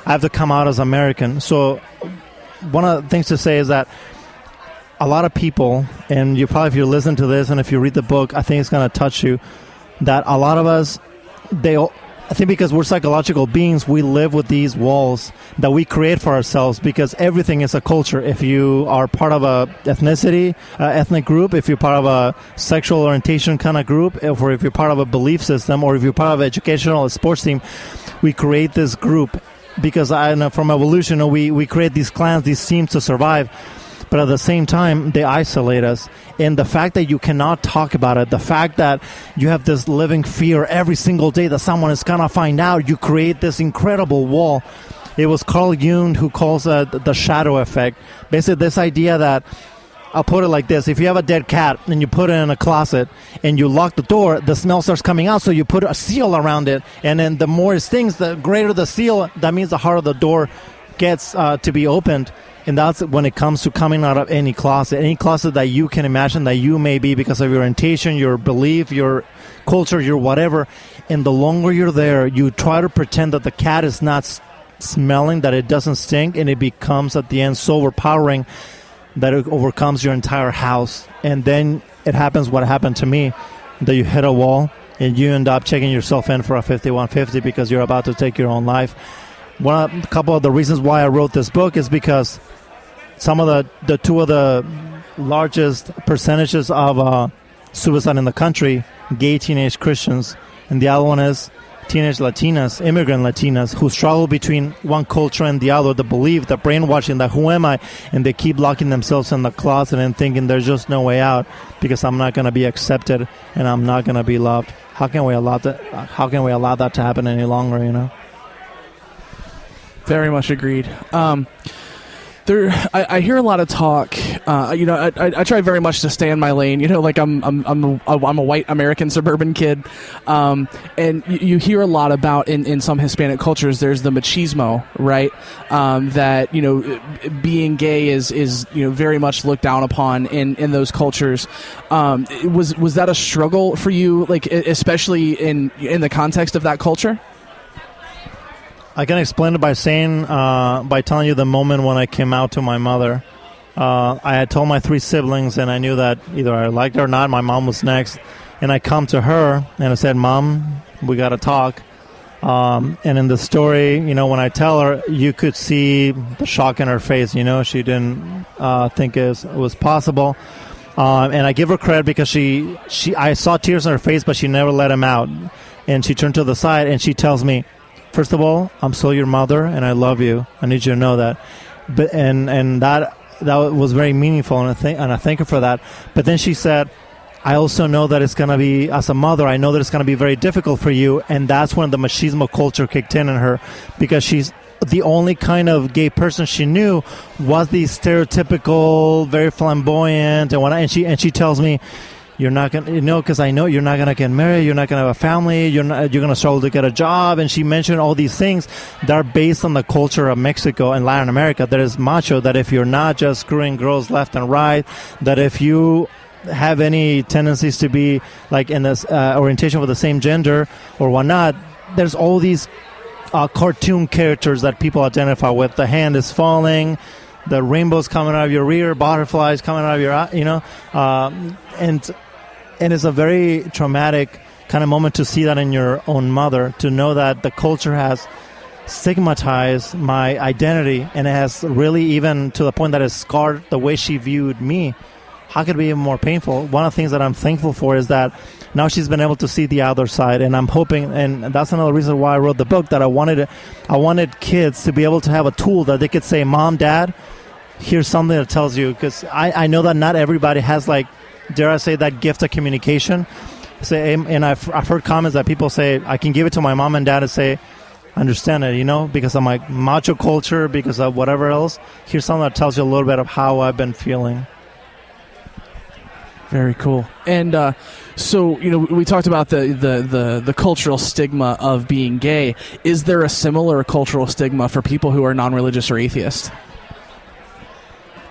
I have to come out as American. So one of the things to say is that a lot of people, and you probably, if you listen to this and if you read the book, I think it's going to touch you, that a lot of us, I think because we're psychological beings, we live with these walls that we create for ourselves because everything is a culture. If you are part of a ethnic group, if you're part of a sexual orientation kind of group, or if you're part of a belief system, or if you're part of an educational sports team, we create this group because from evolution, we create these clans, these teams to survive. But at the same time, they isolate us. And the fact that you cannot talk about it, the fact that you have this living fear every single day that someone is going to find out, you create this incredible wall. It was Carl Jung who calls it the shadow effect. Basically, this idea that, I'll put it like this. If you have a dead cat and you put it in a closet and you lock the door, the smell starts coming out, so you put a seal around it. And then the more it stings, the greater the seal. That means the harder the door gets to be opened. And that's when it comes to coming out of any closet that you can imagine that you may be because of your orientation, your belief, your culture, your whatever. And the longer you're there, you try to pretend that the cat is not smelling, that it doesn't stink, and it becomes at the end so overpowering that it overcomes your entire house. And then it happens what happened to me, that you hit a wall and you end up checking yourself in for a 5150 because you're about to take your own life. A couple of the reasons why I wrote this book is because some of the two of the largest percentages of suicide in the country, gay teenage Christians, and the other one is teenage Latinas, immigrant Latinas, who struggle between one culture and the other, the belief, the brainwashing, that who am I, and they keep locking themselves in the closet and thinking there's just no way out because I'm not going to be accepted and I'm not going to be loved. How can we allow that to happen any longer? Very much agreed. I hear a lot of talk. I try very much to stay in my lane. I'm a white American suburban kid, and you hear a lot about in some Hispanic cultures. There's the machismo, right? That being gay is very much looked down upon in those cultures. Was that a struggle for you, especially in the context of that culture? I can explain it by telling you the moment when I came out to my mother. I had told my three siblings, and I knew that either I liked her or not. My mom was next. And I come to her, and I said, Mom, we got to talk. And in the story, when I tell her, you could see the shock in her face. She didn't think it was possible. And I give her credit because I saw tears in her face, but she never let them out. And she turned to the side, and she tells me, first of all, I'm still your mother, and I love you. I need you to know that. But and that was very meaningful, and I thank her for that. But then she said, I also know that it's going to be, as a mother, I know that it's going to be very difficult for you. And that's when the machismo culture kicked in her, because she's the only kind of gay person she knew was the stereotypical, very flamboyant, and she tells me, you're not going to, because I know you're not going to get married, you're not going to have a family, you're going to struggle to get a job. And she mentioned all these things that are based on the culture of Mexico and Latin America that is macho, that if you're not just screwing girls left and right, that if you have any tendencies to be like in this orientation with the same gender or whatnot, there's all these cartoon characters that people identify with. The hand is falling, the rainbows coming out of your rear, butterflies coming out of your eye, and and it's a very traumatic kind of moment to see that in your own mother, to know that the culture has stigmatized my identity, and it has really, even to the point that it scarred the way she viewed me. How could it be even more painful? One of the things that I'm thankful for is that now she's been able to see the other side, and I'm hoping, and that's another reason why I wrote the book, that I wanted kids to be able to have a tool that they could say, Mom, Dad, here's something that tells you, because I know that not everybody has, like, dare I say, that gift of communication. And I've heard comments that people say, I can give it to my mom and dad and say, understand it, because of my macho culture, because of whatever else. Here's something that tells you a little bit of how I've been feeling. Very cool. And so, we talked about the cultural stigma of being gay. Is there a similar cultural stigma for people who are non-religious or atheist?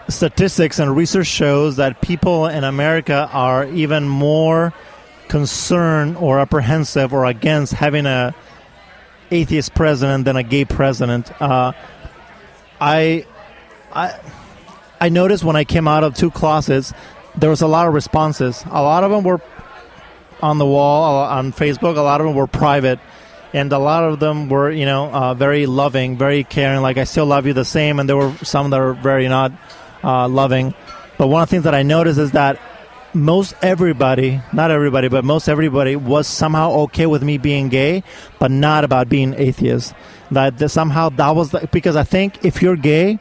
Statistics and research shows that people in America are even more concerned or apprehensive or against having a atheist president than a gay president. I noticed when I came out of 2 closets, there was a lot of responses. A lot of them were on the wall, on Facebook. A lot of them were private. And a lot of them were, very loving, very caring, like, I still love you the same. And there were some that were very not loving. But one of the things that I noticed is that most everybody, not everybody, but most everybody was somehow okay with me being gay, but not about being atheist. Somehow that was, because I think if you're gay,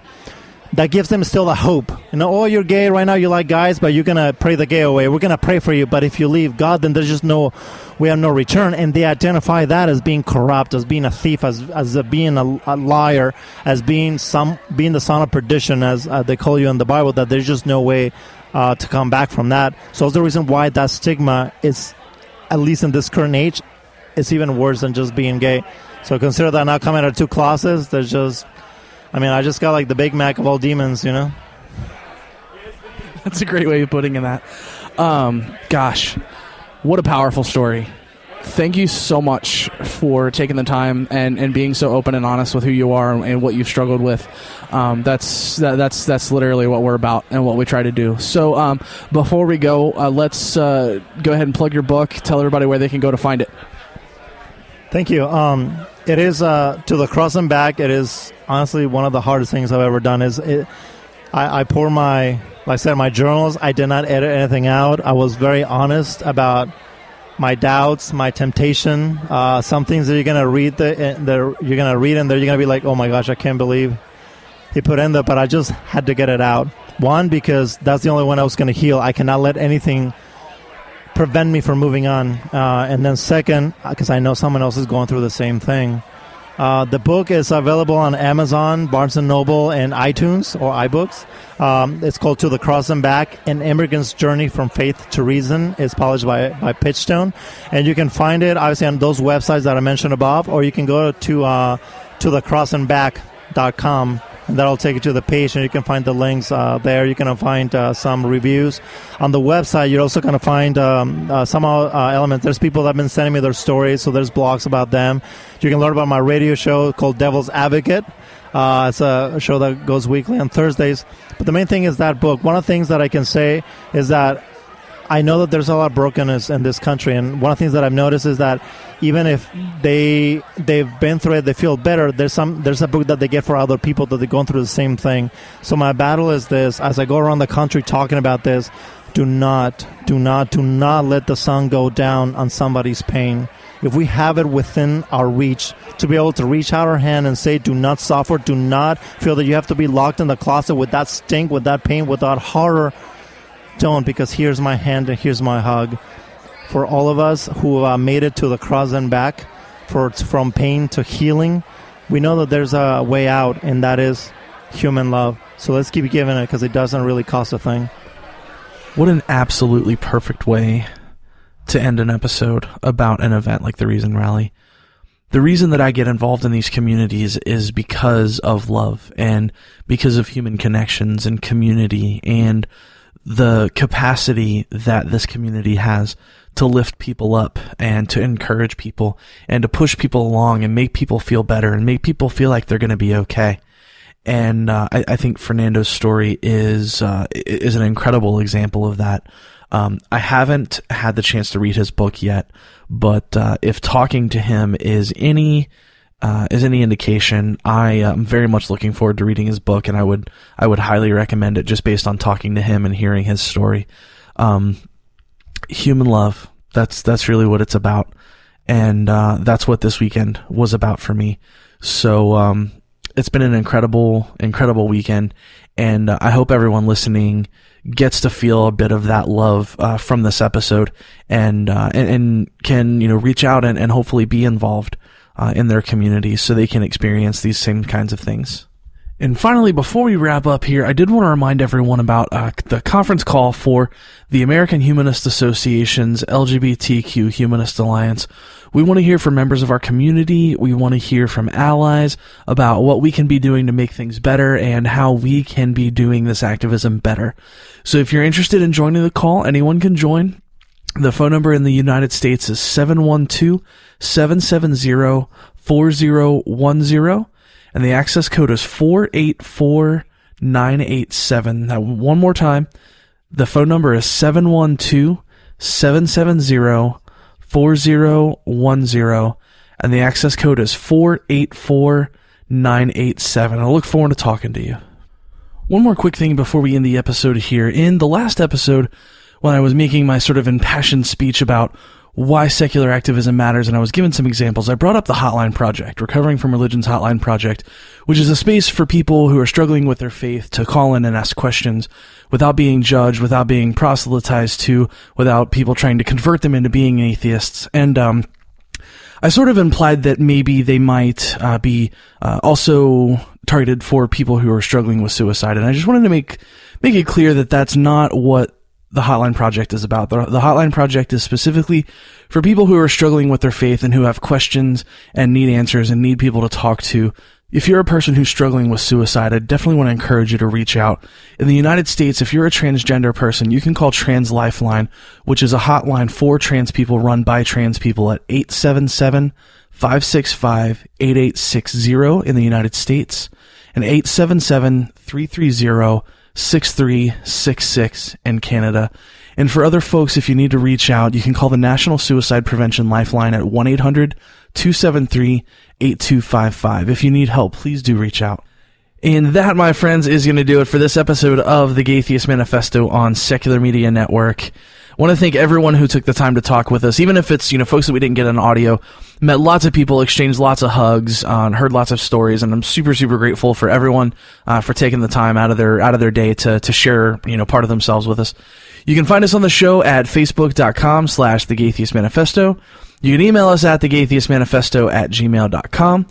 that gives them still a hope. Oh, you're gay right now, you like guys, but you're going to pray the gay away. We're going to pray for you, but if you leave God, then there's just we have no return. And they identify that as being corrupt, as being a thief, as being a liar, as being the son of perdition, as they call you in the Bible, that there's just no way to come back from that. So that's the reason why that stigma is, at least in this current age, it's even worse than just being gay. So consider that now coming out of 2 closets, there's just, I just got like the Big Mac of all demons, That's a great way of putting it that. Gosh, what a powerful story. Thank you so much for taking the time and being so open and honest with who you are and what you've struggled with. That's literally what we're about and what we try to do. So before we go, let's go ahead and plug your book. Tell everybody where they can go to find it. Thank you. It is To the Cross and Back. It is honestly one of the hardest things I've ever done. I pour my journals. I did not edit anything out. I was very honest about my doubts, my temptation. Some things that you're gonna read, and then you're gonna be like, "Oh my gosh, I can't believe he put in that." But I just had to get it out. One, because that's the only one I was gonna heal. I cannot let anything prevent me from moving on. And then second, because I know someone else is going through the same thing. The book is available on Amazon, Barnes & Noble, and iTunes or iBooks. It's called To the Cross and Back, An Immigrant's Journey from Faith to Reason. It's published by Pitchstone. And you can find it, obviously, on those websites that I mentioned above, or you can go to thecrossandback.com, and that'll take you to the page, and you can find the links there. You can find some reviews. On the website, you're also going to find some elements. There's people that have been sending me their stories, so there's blogs about them. You can learn about my radio show called Devil's Advocate. It's a show that goes weekly on Thursdays. But the main thing is that book. One of the things that I can say is that I know that there's a lot of brokenness in this country, and one of the things that I've noticed is that even if they've been through it, they feel better. There's a book that they get for other people that they're going through the same thing. So my battle is this: as I go around the country talking about this, do not let the sun go down on somebody's pain. If we have it within our reach to be able to reach out our hand and say, do not suffer, do not feel that you have to be locked in the closet with that stink, with that pain, with that horror. Don't, because here's my hand and here's my hug. For all of us who made it to the cross and back, from pain to healing, we know that there's a way out, and that is human love. So let's keep giving it, because it doesn't really cost a thing. What an absolutely perfect way to end an episode about an event like the Reason Rally. The reason that I get involved in these communities is because of love and because of human connections and community and the capacity that this community has to lift people up and to encourage people and to push people along and make people feel better and make people feel like they're going to be okay. And I think Fernando's story is an incredible example of that. I haven't had the chance to read his book yet, but if talking to him is any indication, I am very much looking forward to reading his book, and I would highly recommend it just based on talking to him and hearing his story. Human love, that's really what it's about, and that's what this weekend was about for me. So it's been an incredible weekend, and I hope everyone listening gets to feel a bit of that love from this episode, and can reach out and hopefully be involved in their communities so they can experience these same kinds of things. And finally, before we wrap up here, I did want to remind everyone about the conference call for the American Humanist Association's LGBTQ Humanist Alliance. We want to hear from members of our community. We want to hear from allies about what we can be doing to make things better and how we can be doing this activism better. So if you're interested in joining the call, anyone can join. The phone number in the United States is 712-770-4010. And the access code is 484987. Now, one more time. The phone number is 712-770-4010. And the access code is 484987. I look forward to talking to you. One more quick thing before we end the episode here. In the last episode, when I was making my sort of impassioned speech about why secular activism matters, and I was given some examples, I brought up the Hotline Project, Recovering from Religion's Hotline Project, which is a space for people who are struggling with their faith to call in and ask questions without being judged, without being proselytized to, without people trying to convert them into being atheists. And I sort of implied that maybe they might be also targeted for people who are struggling with suicide, and I just wanted to make it clear that that's not what the Hotline Project is about. The Hotline Project is specifically for people who are struggling with their faith and who have questions and need answers and need people to talk to. If you're a person who's struggling with suicide, I definitely want to encourage you to reach out. In the United States, if you're a transgender person, you can call Trans Lifeline, which is a hotline for trans people run by trans people, at 877-565-8860 in the United States, and 877-330-6366 in Canada. And for other folks, if you need to reach out, you can call the National Suicide Prevention Lifeline at 1-800-273-8255. If you need help, please do reach out. And that, my friends, is going to do it for this episode of the Gaytheist Manifesto on Secular Media Network. I want to thank everyone who took the time to talk with us, even if it's, folks that we didn't get on audio. Met lots of people, exchanged lots of hugs, heard lots of stories, and I'm super, super grateful for everyone for taking the time out of their day to share, part of themselves with us. You can find us on the show at facebook.com/The Gaytheist Manifesto. You can email us at thegaytheistmanifesto@gmail.com.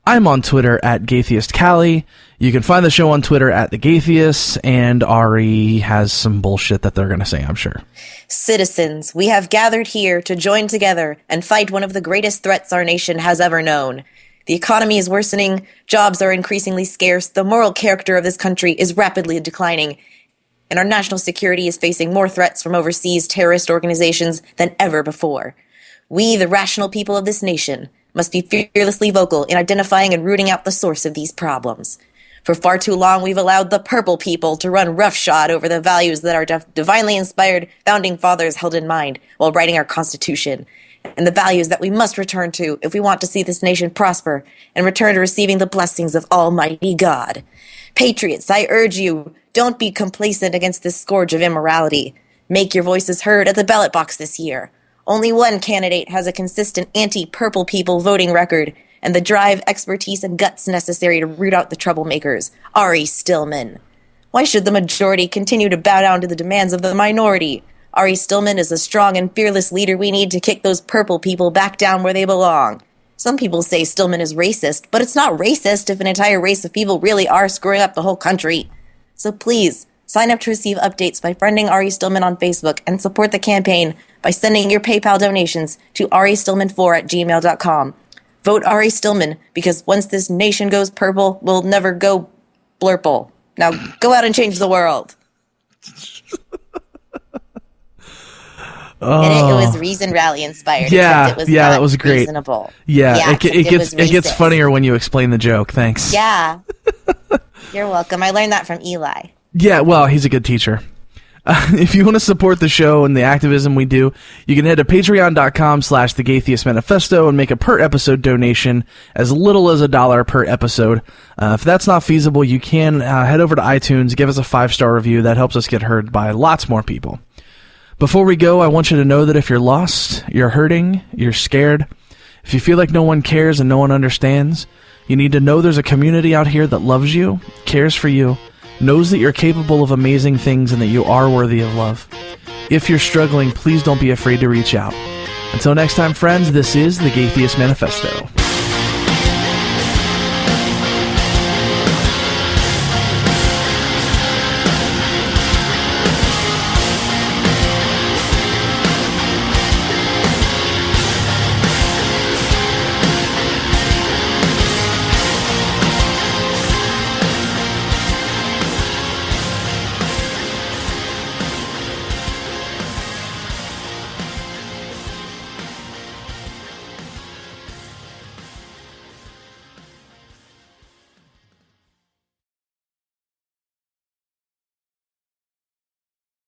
I'm on Twitter at GaytheistCallie. You can find the show on Twitter at The Gaytheists, and Ari has some bullshit that they're going to say, I'm sure. Citizens, we have gathered here to join together and fight one of the greatest threats our nation has ever known. The economy is worsening, jobs are increasingly scarce, the moral character of this country is rapidly declining, and our national security is facing more threats from overseas terrorist organizations than ever before. We, the rational people of this nation, must be fearlessly vocal in identifying and rooting out the source of these problems. For far too long, we've allowed the purple people to run roughshod over the values that our divinely inspired founding fathers held in mind while writing our Constitution, and the values that we must return to if we want to see this nation prosper and return to receiving the blessings of Almighty God. Patriots, I urge you, don't be complacent against this scourge of immorality. Make your voices heard at the ballot box this year. Only one candidate has a consistent anti-purple people voting record and the drive, expertise, and guts necessary to root out the troublemakers, Ari Stillman. Why should the majority continue to bow down to the demands of the minority? Ari Stillman is the strong and fearless leader we need to kick those purple people back down where they belong. Some people say Stillman is racist, but it's not racist if an entire race of people really are screwing up the whole country. So please, sign up to receive updates by friending Ari Stillman on Facebook and support the campaign by sending your PayPal donations to aristillman4@gmail.com. Vote Ari Stillman, because once this nation goes purple, we'll never go blurple. Now go out and change the world. And it was Reason Rally inspired. Yeah, it was that was great. Reasonable. Yeah, it gets funnier when you explain the joke. Thanks. Yeah. You're welcome. I learned that from Eli. Yeah, well, he's a good teacher. If you want to support the show and the activism we do, you can head to patreon.com/thegaytheist manifesto and make a per episode donation as little as $1 per episode. If that's not feasible, you can head over to iTunes, give us a 5-star review. That helps us get heard by lots more people. Before we go, I want you to know that if you're lost, you're hurting, you're scared, if you feel like no one cares and no one understands, you need to know there's a community out here that loves you, cares for you, knows that you're capable of amazing things and that you are worthy of love. If you're struggling, please don't be afraid to reach out. Until next time, friends, this is the Gaytheist Manifesto.